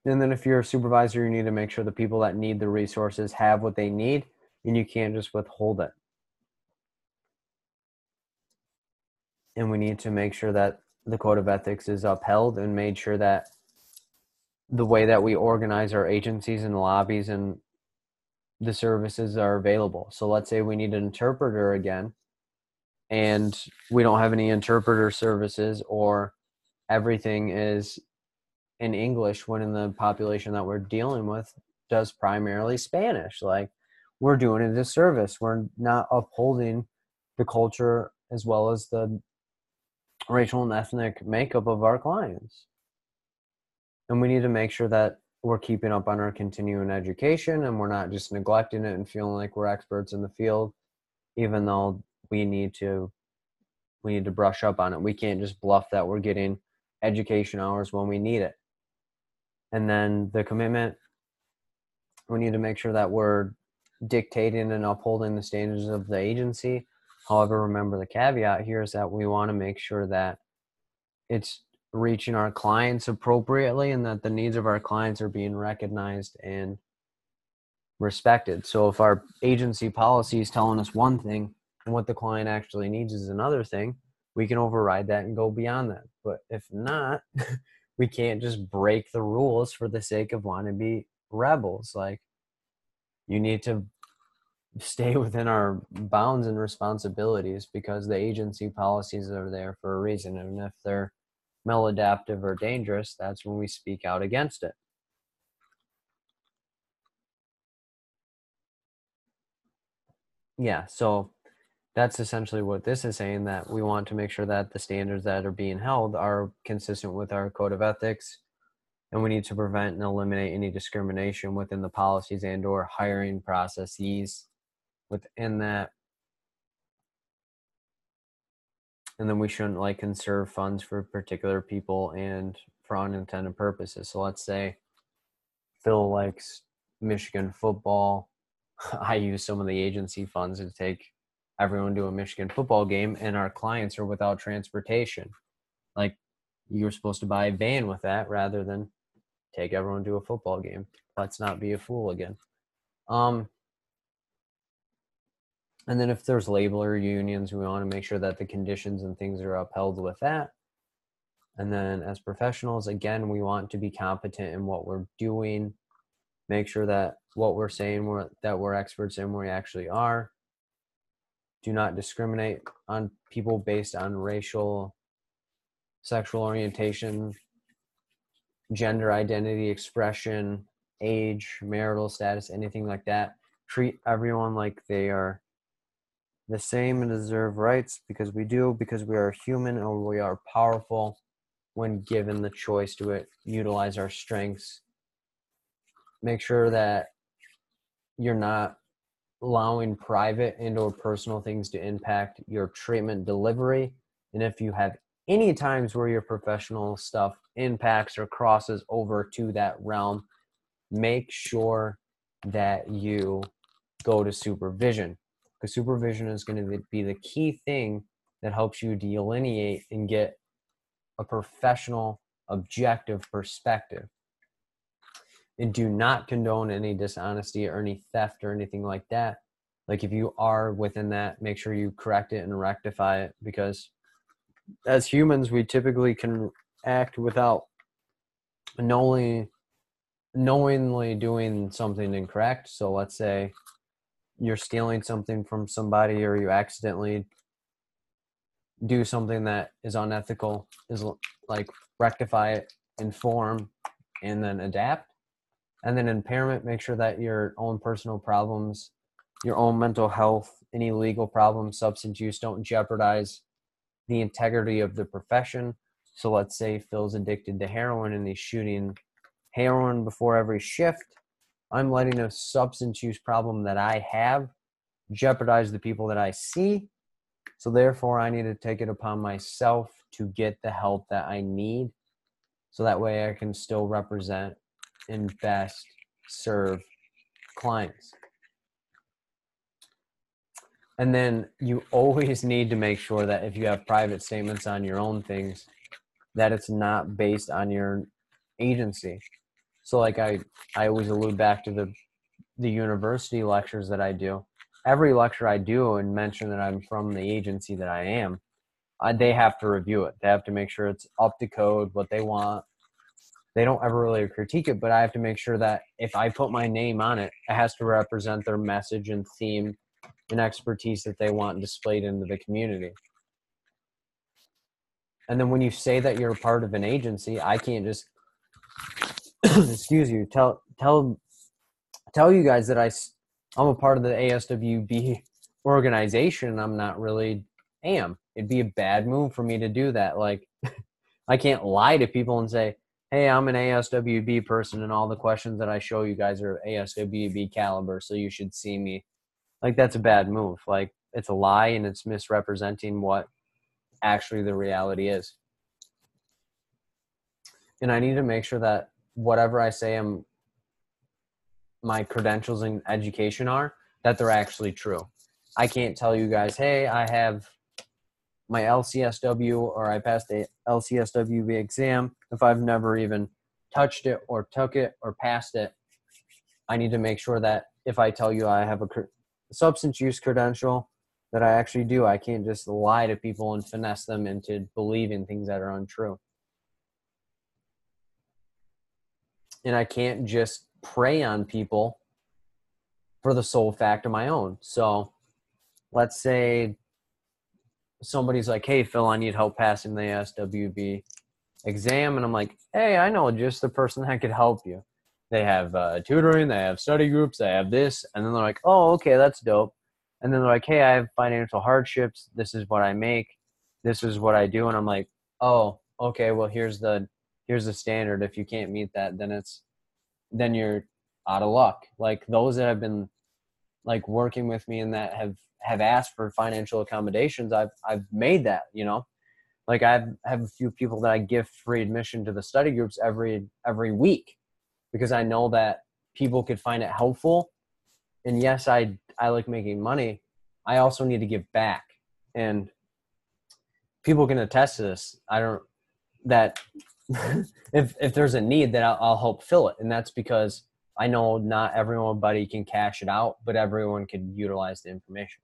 And then if you're a supervisor, you need to make sure the people that need the resources have what they need, and you can't just withhold it. And we need to make sure that the code of ethics is upheld and made sure that the way that we organize our agencies and lobbies and the services are available. So let's say we need an interpreter again, and we don't have any interpreter services, or everything is in English when in the population that we're dealing with does primarily Spanish. Like, we're doing a disservice. We're not upholding the culture as well as the racial and ethnic makeup of our clients. And we need to make sure that we're keeping up on our continuing education and we're not just neglecting it and feeling like we're experts in the field, even though we need to brush up on it. We can't just bluff that we're getting education hours when we need it. And then the commitment, we need to make sure that we're dictating and upholding the standards of the agency. However, remember the caveat here is that we want to make sure that it's reaching our clients appropriately and that the needs of our clients are being recognized and respected. So if our agency policy is telling us one thing and what the client actually needs is another thing, we can override that and go beyond that. But if not, we can't just break the rules for the sake of wanting to be rebels. Like, you need to stay within our bounds and responsibilities, because the agency policies are there for a reason. And if they're maladaptive or dangerous, that's when we speak out against it. Yeah, so that's essentially what this is saying, that we want to make sure that the standards that are being held are consistent with our code of ethics, and we need to prevent and eliminate any discrimination within the policies and or hiring processes within that. And then we shouldn't like conserve funds for particular people and for unintended purposes. So let's say Phil likes Michigan football. I use some of the agency funds to take everyone to a Michigan football game, and our clients are without transportation. Like, you're supposed to buy a van with that rather than take everyone to a football game. Let's not be a fool again. And then if there's labeler unions, we want to make sure that the conditions and things are upheld with that. And then as professionals, again, we want to be competent in what we're doing. Make sure that what we're saying, that we're experts in, we actually are. Do not discriminate on people based on racial, sexual orientation, gender identity expression, age, marital status, anything like that. Treat everyone like they are the same and deserve rights, because we do, because we are human and we are powerful when given the choice to utilize our strengths. Make sure that you're not allowing private and or personal things to impact your treatment delivery. And if you have any times where your professional stuff impacts or crosses over to that realm, make sure that you go to supervision, because supervision is going to be the key thing that helps you delineate and get a professional, objective perspective. And do not condone any dishonesty or any theft or anything like that. Like, if you are within that, make sure you correct it and rectify it, because as humans, we typically can act without knowingly doing something incorrect. So let's say you're stealing something from somebody, or you accidentally do something that is unethical, is like rectify it, inform, and then adapt. And then impairment, make sure that your own personal problems, your own mental health, any legal problems, substance use don't jeopardize the integrity of the profession. So let's say Phil's addicted to heroin and he's shooting heroin before every shift. I'm letting a substance use problem that I have jeopardize the people that I see. So therefore, I need to take it upon myself to get the help that I need, so that way I can still represent and best serve clients. And then you always need to make sure that if you have private statements on your own things, that it's not based on your agency. So like I always allude back to the university lectures that I do. Every lecture I do and mention that I'm from the agency that I am, they have to review it. They have to make sure it's up to code, what they want. They don't ever really critique it, but I have to make sure that if I put my name on it, it has to represent their message and theme and expertise that they want displayed into the community. And then when you say that you're a part of an agency, I can't just excuse you, tell you guys that I'm a part of the ASWB organization. I'm not really am. It'd be a bad move for me to do that. Like, I can't lie to people and say, hey, I'm an ASWB person and all the questions that I show you guys are ASWB caliber, so you should see me. Like, that's a bad move. Like, it's a lie and it's misrepresenting what actually the reality is. And I need to make sure that whatever I say my credentials and education are, that they're actually true. I can't tell you guys, hey, I have my LCSW or I passed the LCSW exam if I've never even touched it or took it or passed it. I need to make sure that if I tell you I have a substance use credential, that I actually do. I can't just lie to people and finesse them into believing things that are untrue. And I can't just prey on people for the sole fact of my own. So let's say somebody's like, hey, Phil, I need help passing the ASWB exam. And I'm like, hey, I know just the person that could help you. They have tutoring, they have study groups, they have this. And then they're like, oh, okay, that's dope. And then they're like, hey, I have financial hardships. This is what I make. This is what I do. And I'm like, oh, okay, well, here's the standard. If you can't meet that, then you're out of luck. Like those that have been like working with me and that have asked for financial accommodations, I've made that, you know. Like I have a few people that I give free admission to the study groups every week because I know that people could find it helpful. And yes, I like making money. I also need to give back. And people can attest to this. If there's a need, that I'll help fill it. And that's because I know not everybody can cash it out, but everyone can utilize the information.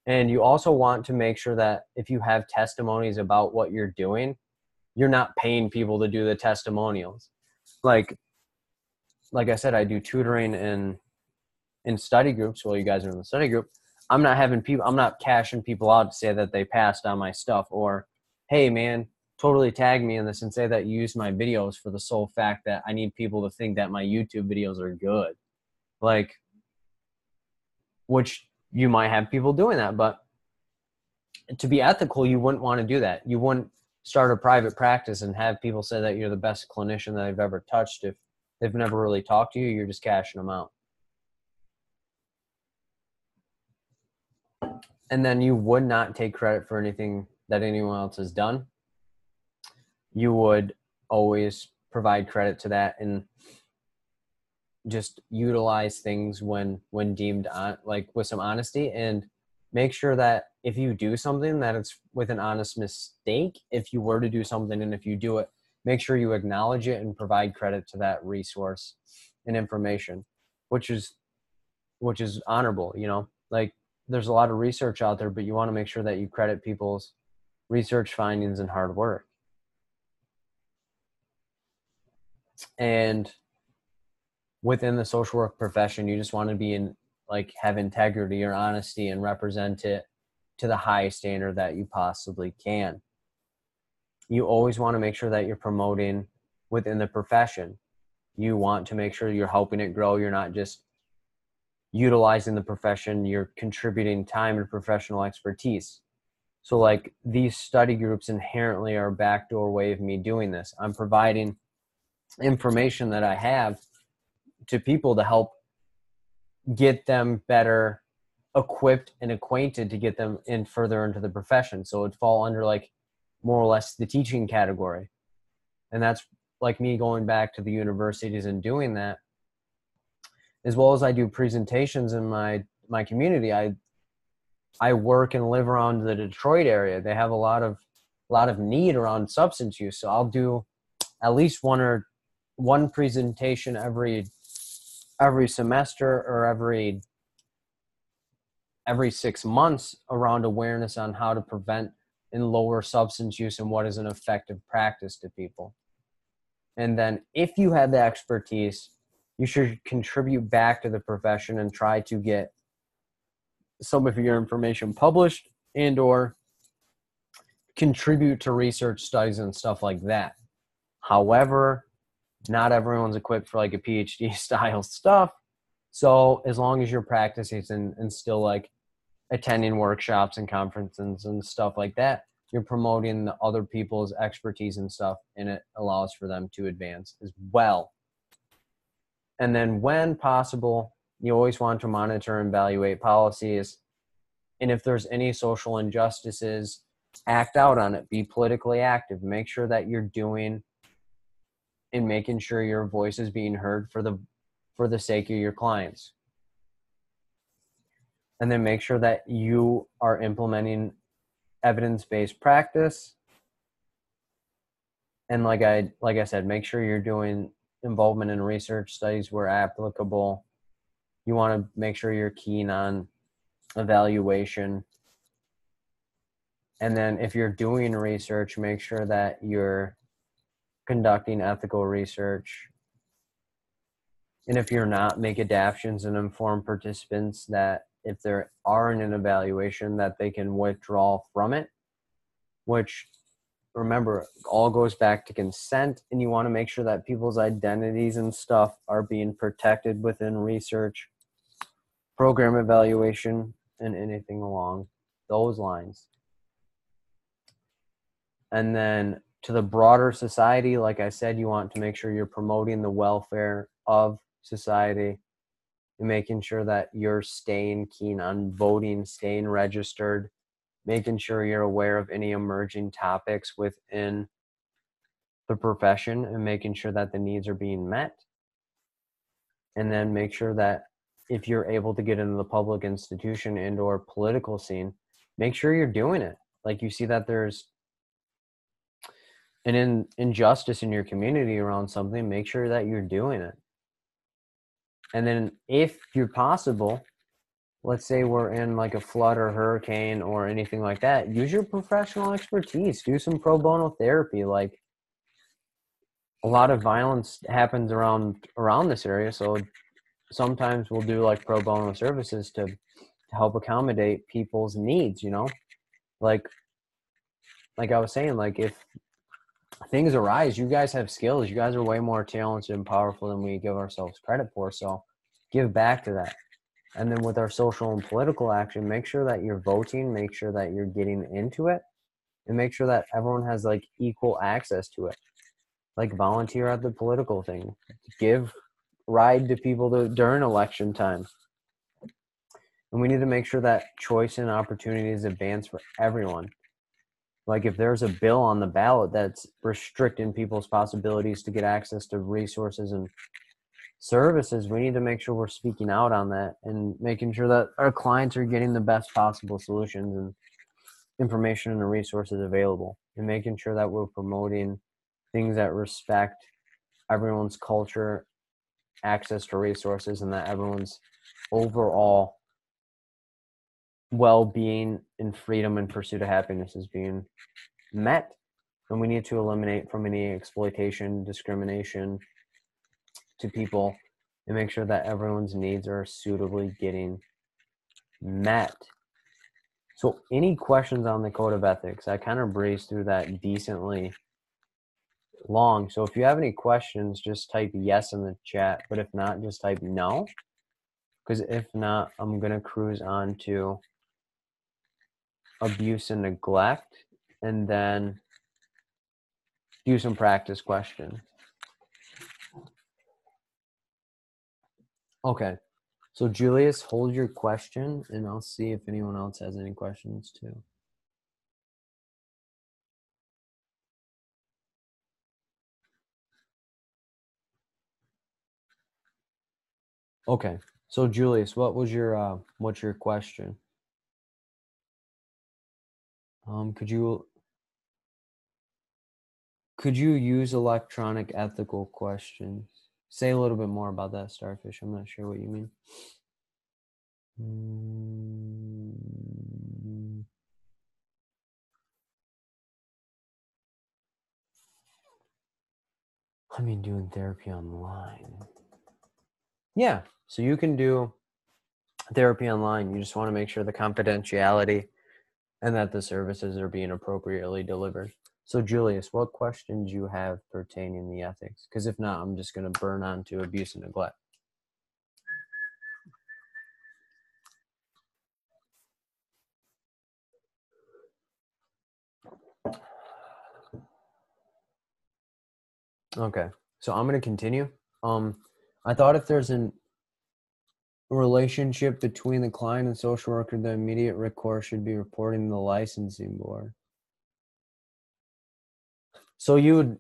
And you also want to make sure that if you have testimonies about what you're doing, you're not paying people to do the testimonials. Like I said, I do tutoring in study groups. Well, you guys are in the study group. I'm not cashing people out to say that they passed on my stuff or, hey man, totally tag me in this and say that you use my videos for the sole fact that I need people to think that my YouTube videos are good. Like, which you might have people doing that, but to be ethical, you wouldn't want to do that. You wouldn't start a private practice and have people say that you're the best clinician that they've ever touched if they've never really talked to you. You're just cashing them out. And then you would not take credit for anything that anyone else has done. You would always provide credit to that and just utilize things when deemed on, like with some honesty, and make sure that if you do something that it's with an honest mistake. If you were to do something and if you do it, make sure you acknowledge it and provide credit to that resource and information, which is honorable, you know. Like there's a lot of research out there, but you want to make sure that you credit people's research findings and hard work. And within the social work profession, you just want to be have integrity or honesty and represent it to the highest standard that you possibly can. You always want to make sure that you're promoting within the profession. You want to make sure you're helping it grow. You're not just utilizing the profession, you're contributing time and professional expertise. So like these study groups inherently are a backdoor way of me doing this. I'm providing information that I have to people to help get them better equipped and acquainted to get them in further into the profession. So it'd fall under like more or less the teaching category. And that's like me going back to the universities and doing that, as well as I do presentations in my community. I work and live around the Detroit area. They have a lot of need around substance use. So I'll do at least one or one presentation every semester or every 6 months around awareness on how to prevent and lower substance use and what is an effective practice to people. And then if you have the expertise, you should contribute back to the profession and try to get some of your information published and or contribute to research studies and stuff like that. However, not everyone's equipped for like a PhD style stuff. So as long as you're practicing and still like attending workshops and conferences and stuff like that, you're promoting the other people's expertise and stuff, and it allows for them to advance as well. And then when possible, you always want to monitor and evaluate policies. And if there's any social injustices, act out on it. Be politically active. Make sure that you're doing and making sure your voice is being heard for the sake of your clients. And then make sure that you are implementing evidence-based practice. And like I said, make sure you're doing involvement in research studies where applicable. You want to make sure you're keen on evaluation. And then if you're doing research, make sure that you're conducting ethical research. And if you're not, make adaptations and inform participants that if there aren't an evaluation, that they can withdraw from it, which, remember, all goes back to consent, and you want to make sure that people's identities and stuff are being protected within research, program evaluation, and anything along those lines. And then to the broader society, like I said, you want to make sure you're promoting the welfare of society and making sure that you're staying keen on voting, staying registered, making sure you're aware of any emerging topics within the profession and making sure that the needs are being met. And then make sure that if you're able to get into the public institution and or political scene, make sure you're doing it. Like you see that there's an injustice in your community around something, make sure that you're doing it. And then if you're possible, let's say we're in like a flood or hurricane or anything like that, use your professional expertise, do some pro bono therapy. Like a lot of violence happens around this area. So sometimes we'll do like pro bono services to help accommodate people's needs, you know, like I was saying, like if things arise, you guys have skills, you guys are way more talented and powerful than we give ourselves credit for. So give back to that. And then with our social and political action, make sure that you're voting, make sure that you're getting into it, and make sure that everyone has like equal access to it. Like volunteer at the political thing, give ride to people during election time. And we need to make sure that choice and opportunities advance for everyone. Like if there's a bill on the ballot that's restricting people's possibilities to get access to resources and services, we need to make sure we're speaking out on that and making sure that our clients are getting the best possible solutions and information and the resources available, and making sure that we're promoting things that respect everyone's culture, access to resources, and that everyone's overall well-being and freedom and pursuit of happiness is being met. And we need to eliminate from any exploitation, discrimination to people, and make sure that everyone's needs are suitably getting met. So any questions on the code of ethics? I kind of breezed through that decently long. So if you have any questions, just type yes in the chat. But if not, just type no. Because if not, I'm going to cruise on to abuse and neglect and then do some practice questions. Okay. So Julius, hold your question and I'll see if anyone else has any questions too. Okay. So Julius, what's your question? Could Could you use electronic ethical questions? Say a little bit more about that, Starfish. I'm not sure what you mean. I mean, doing therapy online. Yeah, so you can do therapy online. You just want to make sure the confidentiality and that the services are being appropriately delivered. So, Julius, what questions you have pertaining the ethics? Because if not, I'm just going to burn on to abuse and neglect. Okay, so I'm going to continue. I thought if there's a relationship between the client and social worker, the immediate recourse should be reporting the licensing board. So you would,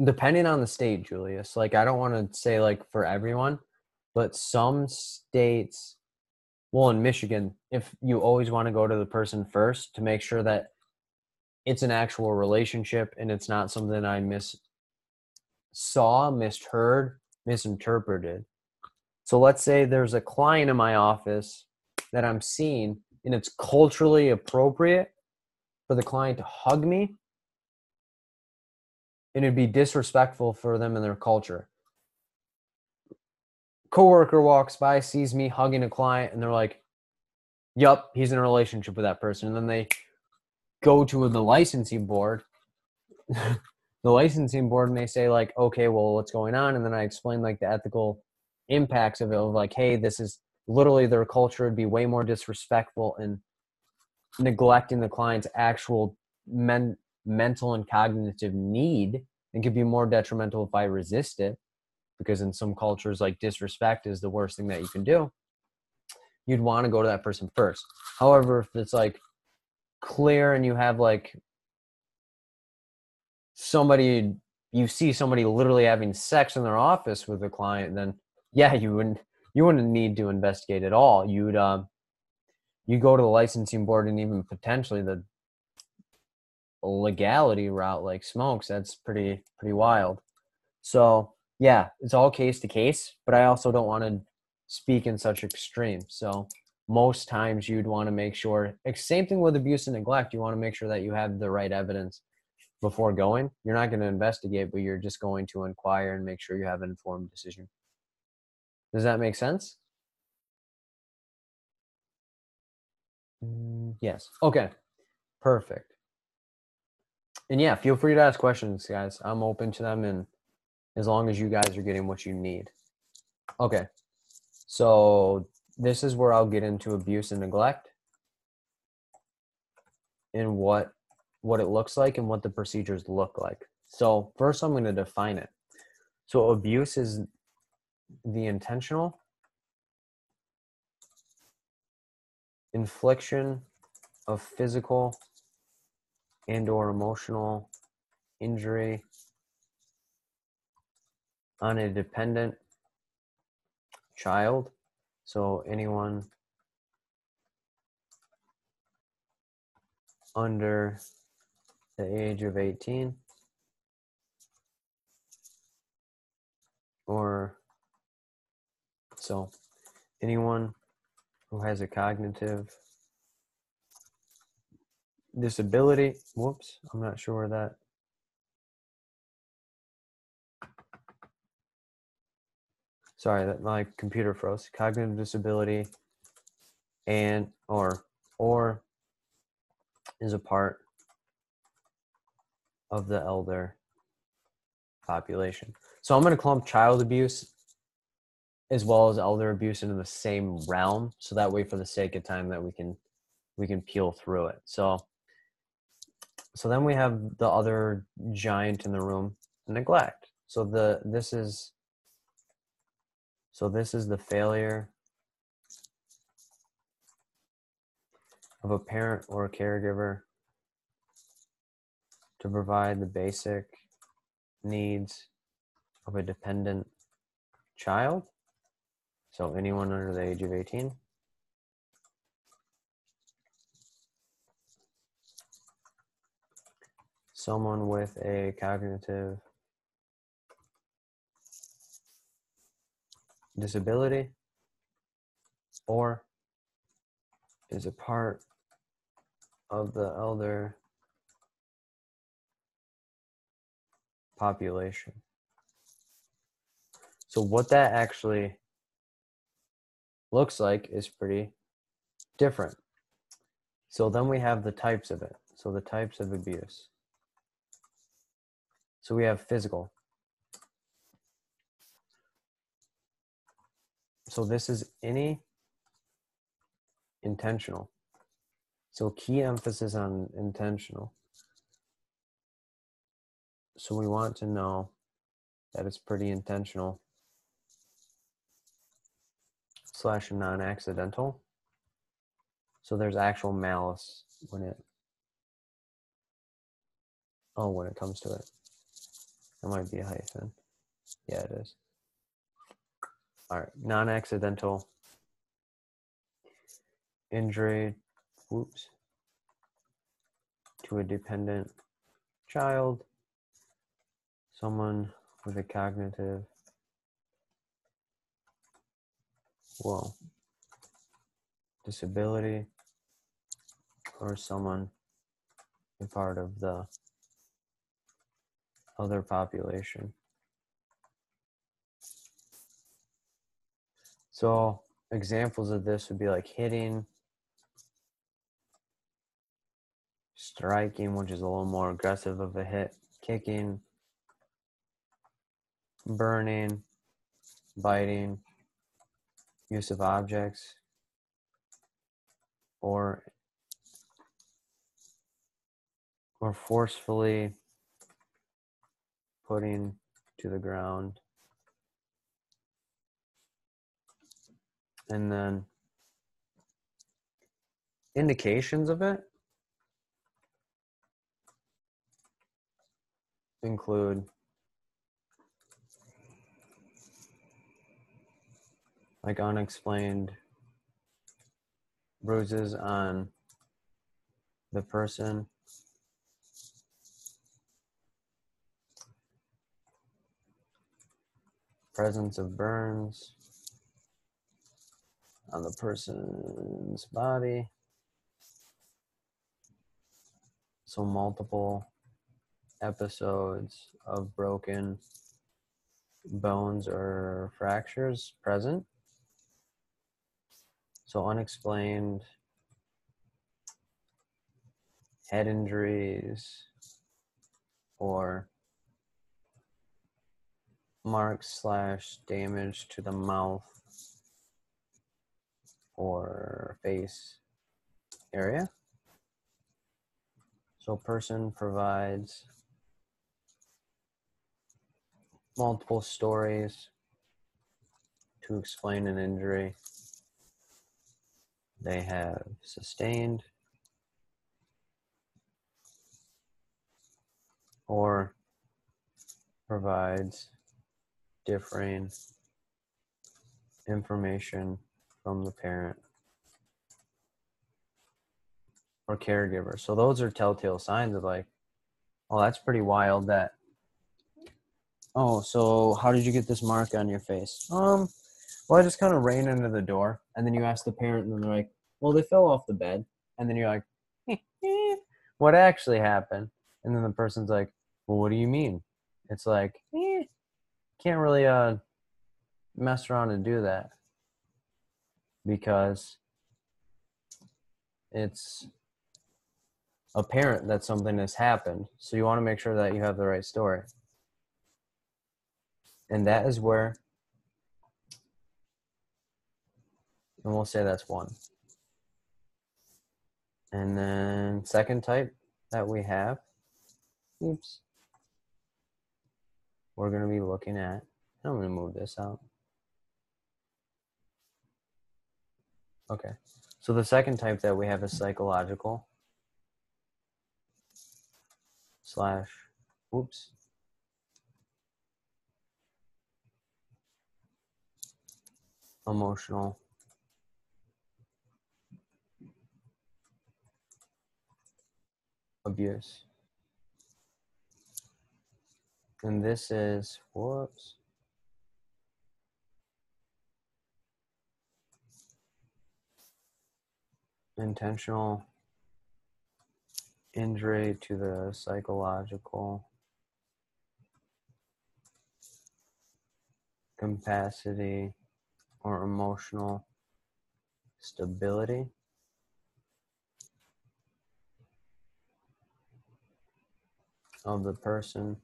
depending on the state, Julius, like I don't want to say like for everyone, but some states, well, in Michigan, if you always want to go to the person first to make sure that it's an actual relationship and it's not something I misheard, misinterpreted. So let's say there's a client in my office that I'm seeing and it's culturally appropriate for the client to hug me, and it'd be disrespectful for them and their culture. Coworker walks by, sees me hugging a client, and they're like, yup, he's in a relationship with that person. And then they go to the licensing board. The licensing board may say like, okay, well, what's going on? And then I explain like the ethical impacts of it, of like, hey, this is literally their culture would be way more disrespectful and neglecting the client's actual mental and cognitive need, and could be more detrimental if I resist it, because in some cultures, like disrespect is the worst thing that you can do. You'd want to go to that person first. However, if it's like clear and you have like somebody, you see somebody literally having sex in their office with a client, then yeah, you wouldn't need to investigate at all. You go to the licensing board, and even potentially the legality route like smokes. That's pretty wild. So yeah, it's all case to case, but I also don't want to speak in such extremes. So most times you'd want to make sure, same thing with abuse and neglect, you want to make sure that you have the right evidence before going. You're not going to investigate, but you're just going to inquire and make sure you have an informed decision. Does that make sense? Yes. Okay. Perfect. And yeah, feel free to ask questions, guys. I'm open to them, and as long as you guys are getting what you need. Okay. So this is where I'll get into abuse and neglect and what it looks like and what the procedures look like. So first I'm going to define it. So abuse is the intentional infliction of physical and or emotional injury on a dependent child. So anyone under the age of 18 or so anyone who has a cognitive disability. Whoops, I'm not sure where that. Sorry, that my computer froze. Cognitive disability and or is a part of the elder population. So I'm going to clump child abuse as well as elder abuse into the same realm, so that way, for the sake of time, that we can peel through it. So then we have the other giant in the room, neglect. So this is the failure of a parent or a caregiver to provide the basic needs of a dependent child. So anyone under the age of 18. someone with a cognitive disability or is a part of the elder population. So what that actually looks like is pretty different. So then we have the types of it. So the types of abuse. So we have physical. So this is any intentional. So key emphasis on intentional. So we want to know that it's pretty intentional / non-accidental. So there's actual malice when it comes to it. That might be a hyphen. Yeah, it is. All right, non-accidental injury, to a dependent child, someone with a cognitive, disability, or someone a part of the other population. So examples of this would be like hitting, striking, which is a little more aggressive of a hit, kicking, burning, biting, use of objects, or forcefully putting to the ground. And then indications of it include like unexplained bruises on the person, presence of burns on the person's body, so multiple episodes of broken bones or fractures present, so unexplained head injuries or marks / damage to the mouth or face area. So person provides multiple stories to explain an injury they have sustained or provides differing information from the parent or caregiver. So those are telltale signs of like, oh, that's pretty wild that, oh, so how did you get this mark on your face? Well, I just kind of ran into the door. And then you ask the parent and then they're like, well, they fell off the bed. And then you're like, what actually happened? And then the person's like, well, what do you mean? It's like, can't really mess around and do that because it's apparent that something has happened. So you want to make sure that you have the right story. And that is where, and we'll say that's one. And then second type that we have, we're going to be looking at, I'm going to move this out. Okay. So the second type that we have is psychological / emotional abuse. And this is, whoops, intentional injury to the psychological capacity or emotional stability of the person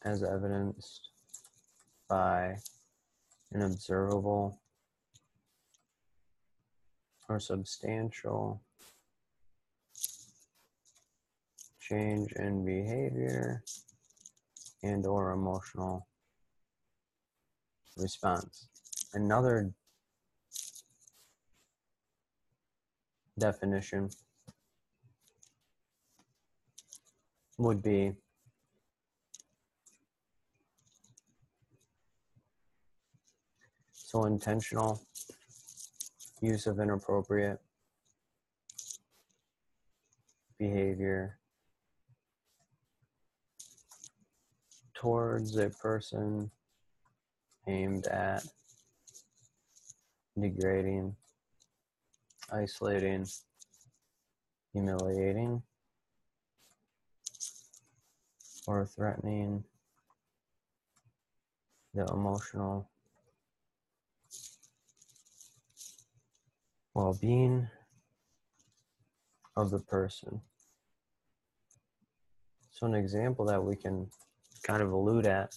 as evidenced by an observable or substantial change in behavior and or emotional response. Another definition would be so intentional use of inappropriate behavior towards a person aimed at degrading, isolating, humiliating, or threatening the emotional well-being of the person. So an example that we can kind of allude at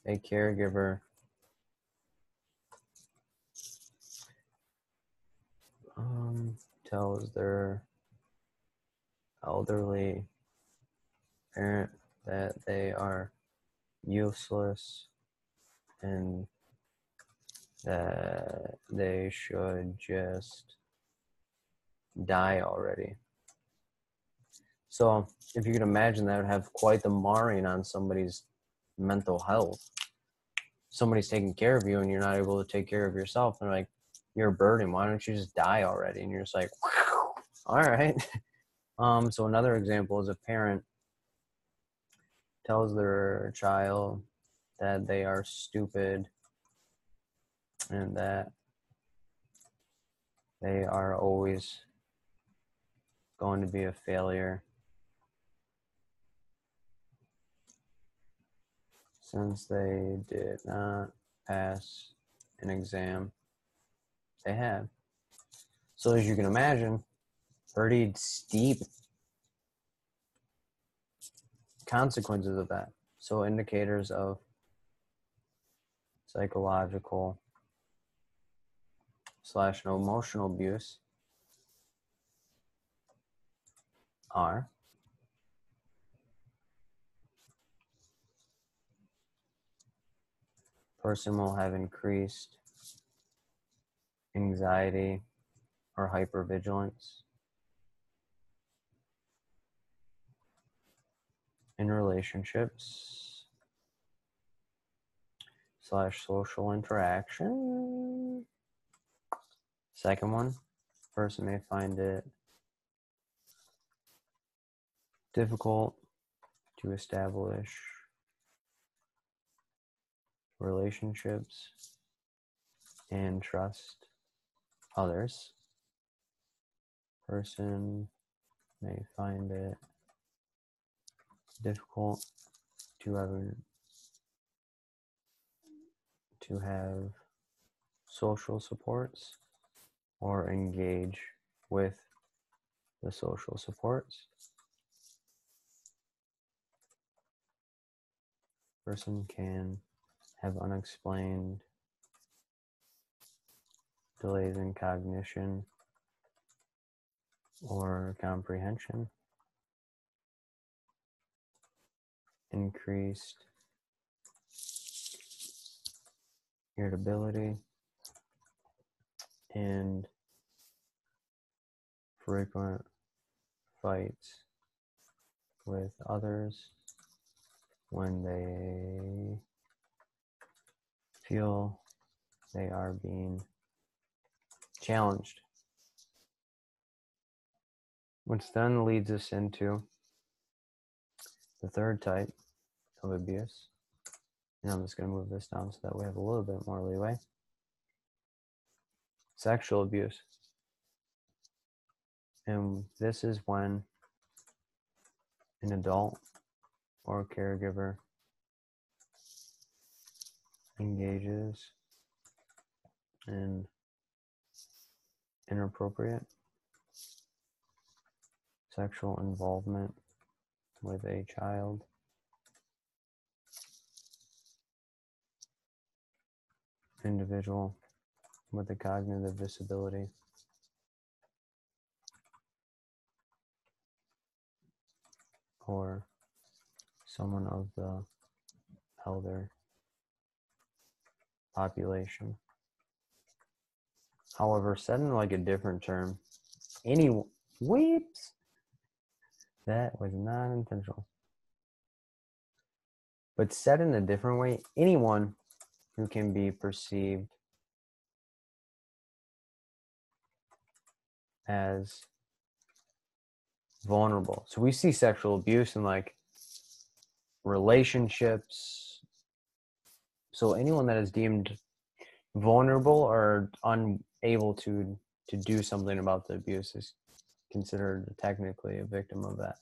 a caregiver tells their elderly parent that they are useless and that they should just die already. So if you can imagine, that would have quite the marring on somebody's mental health. Somebody's taking care of you and you're not able to take care of yourself. They're like, you're a burden. Why don't you just die already? And you're just like, wow, all right. So another example is a parent tells their child that they are stupid and that they are always going to be a failure since they did not pass an exam they had. So as you can imagine, pretty steep consequences of that. So indicators of psychological / emotional abuse are person will have increased anxiety or hypervigilance in relationships / social interaction. Second one, person may find it difficult to establish relationships and trust others. Person may find it difficult to have social supports or engage with the social supports. Person can have unexplained delays in cognition or comprehension, increased irritability, and frequent fights with others when they feel they are being challenged. Which then leads us into the third type of abuse. And I'm just going to move this down so that we have a little bit more leeway. Sexual abuse. And this is when an adult or caregiver engages in inappropriate sexual involvement with a child, individual with a cognitive disability, or someone of the elder population. However, said in like a different term, whoops, that was not intentional. But said in a different way, anyone who can be perceived as vulnerable. So we see sexual abuse in like relationships. So anyone that is deemed vulnerable or unable to do something about the abuse is considered technically a victim of that.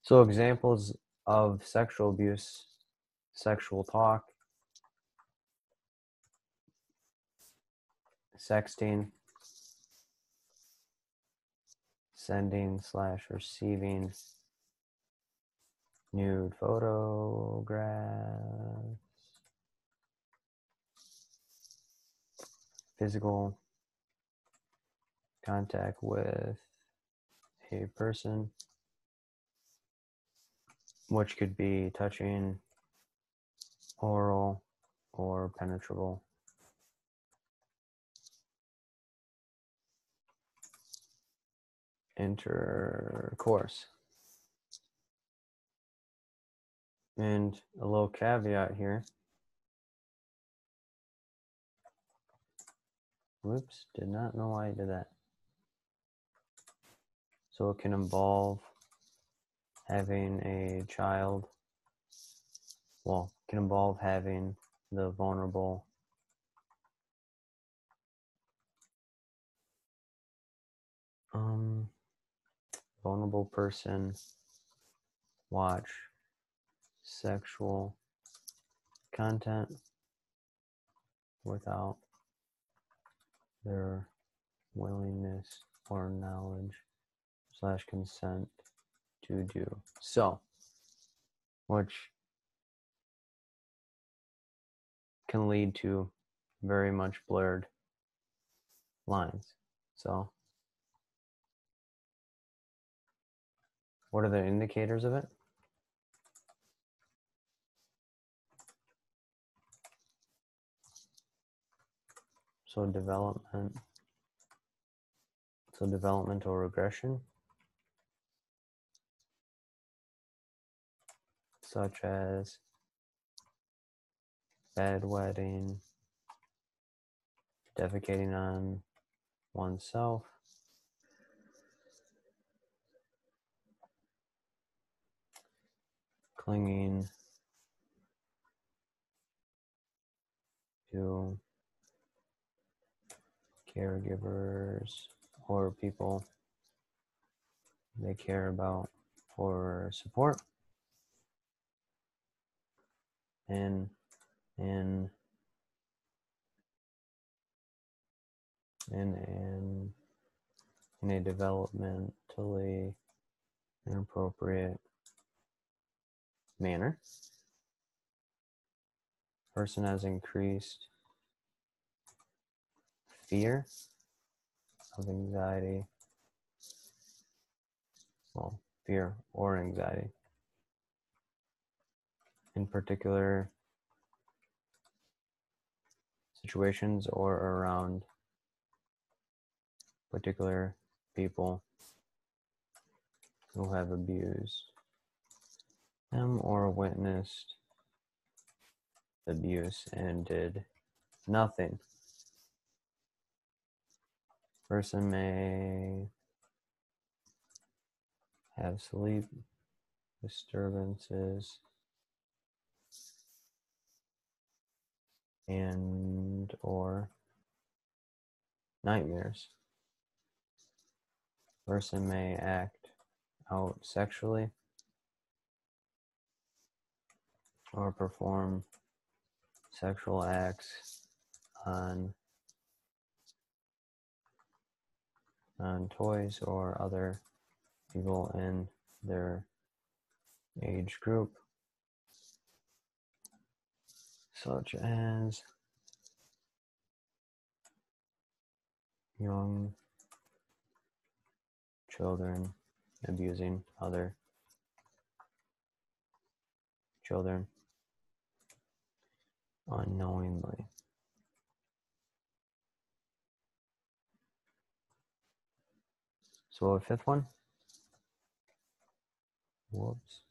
So examples of sexual abuse: sexual talk, sexting, sending/receiving nude photographs, physical contact with a person, which could be touching, oral, or penetrable. Intercourse. And a little caveat here. Whoops, did not know why I did that. So it can involve having a child. Well, it can involve having the vulnerable person watch sexual content without their willingness or knowledge/consent to do so, which can lead to very much blurred lines. So what are the indicators of it? So developmental regression, such as bedwetting, defecating on oneself, clinging to caregivers or people they care about for support, and in a developmentally inappropriate manner. Person has increased fear of anxiety, well, fear or anxiety, in particular situations or around particular people who have abused them or witnessed abuse and did nothing Person may have sleep disturbances and or nightmares. Person may act out sexually or perform sexual acts on toys or other people in their age group, such as young children abusing other children unknowingly. So a fifth one. Whoops.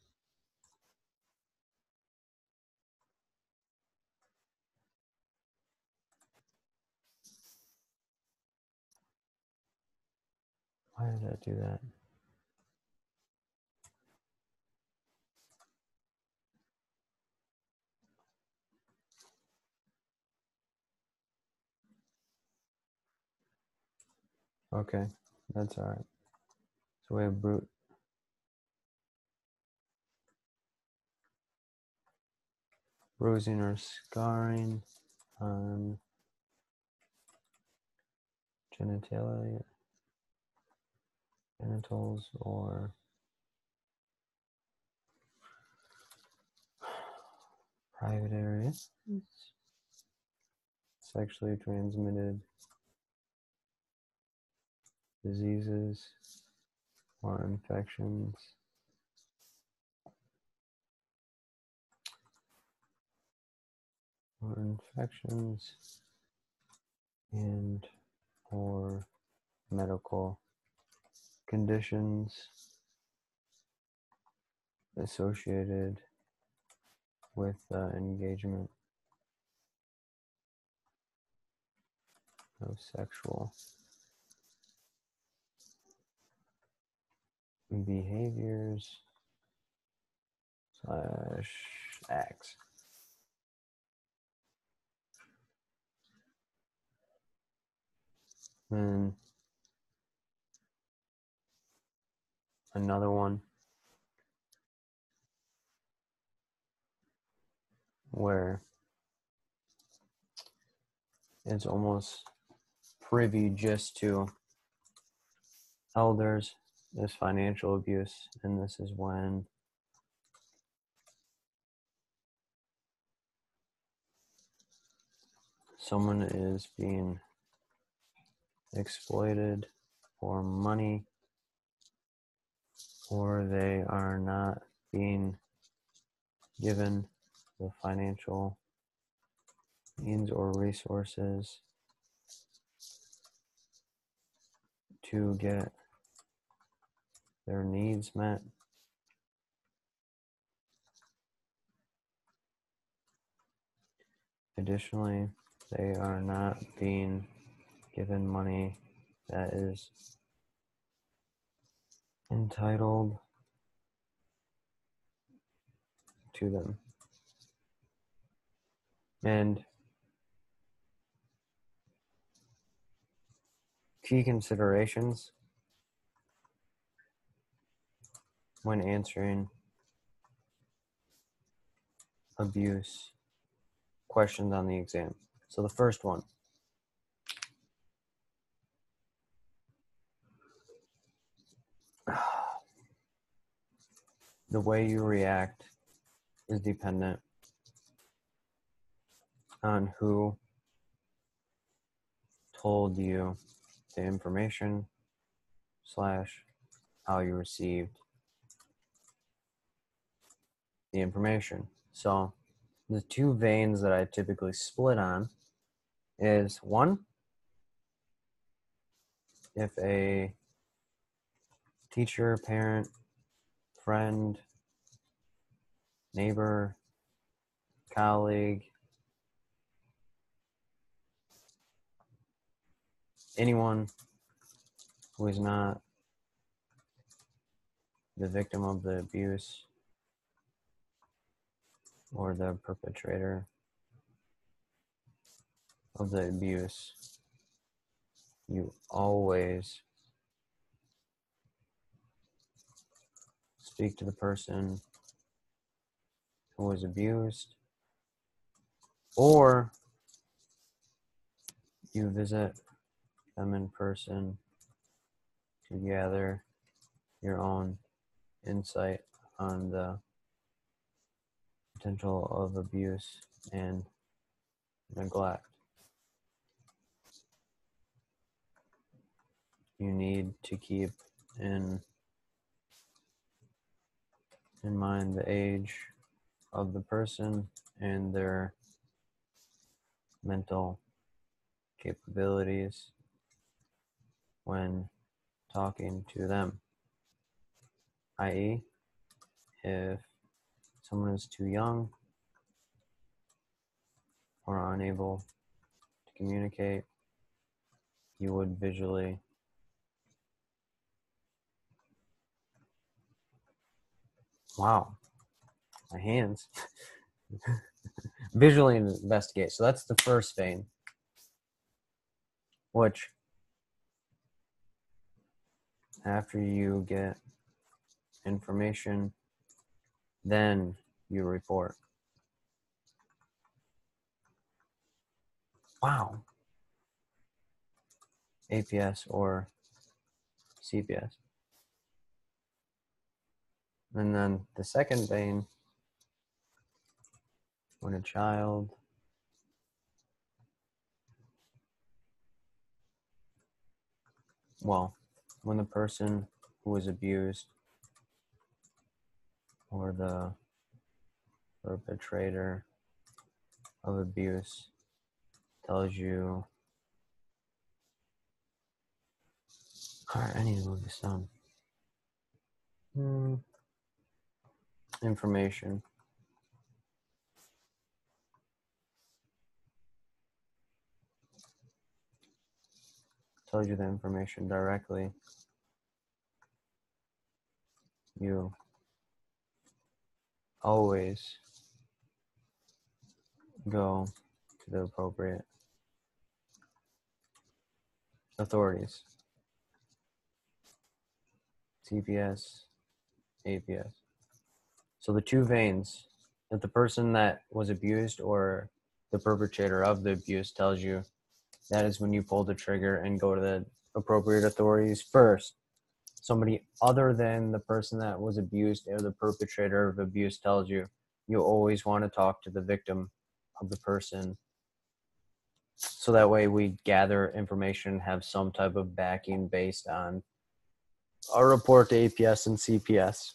Why did that do that? Okay, that's all right. So we have bruising or scarring on genitalia, genitals, or private areas. Sexually transmitted diseases or infections. And or medical conditions associated with engagement of sexual behaviors / acts. And another one where it's almost privy just to elders is financial abuse, and this is when someone is being exploited for money, or they are not being given the financial means or resources to get their needs met. Additionally, they are not being given money that is entitled to them. And key considerations when answering abuse questions on the exam. So the first one, the way you react is dependent on who told you the information / how you received the information. So the two veins that I typically split on is one, if a teacher, parent, friend, neighbor, colleague, anyone who is not the victim of the abuse or the perpetrator of the abuse, you always speak to the person who was abused, or you visit them in person to gather your own insight on the potential of abuse and neglect. You need to keep in mind the age of the person and their mental capabilities when talking to them, i.e., if someone is too young or unable to communicate, you would visually my hands visually investigate. So that's the first vein, which after you get information, then you report. Wow. APS or CPS. And then the second vein, when a child when the person who was abused or the perpetrator of abuse tells you, all right, I need to move this down. Information. Tells you the information directly. You always go to the appropriate authorities. CPS, APS. So the two veins that the person that was abused or the perpetrator of the abuse tells you, that is when you pull the trigger and go to the appropriate authorities first. Somebody other than the person that was abused or the perpetrator of abuse tells you, you always want to talk to the victim of the person. So that way we gather information, have some type of backing based on our report to APS and CPS.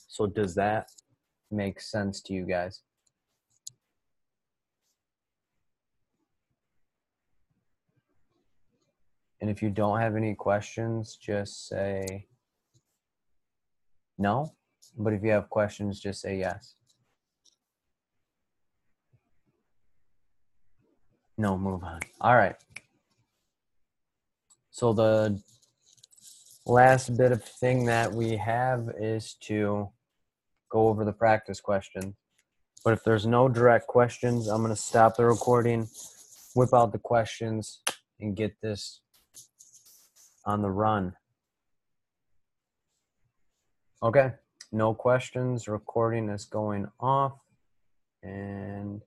So does that make sense to you guys? And if you don't have any questions, just say no. But if you have questions, just say yes. No, move on. All right. So the last bit of thing that we have is to go over the practice questions. But if there's no direct questions, I'm going to stop the recording, whip out the questions, and get this on the run. Okay, no questions. Recording is going off. And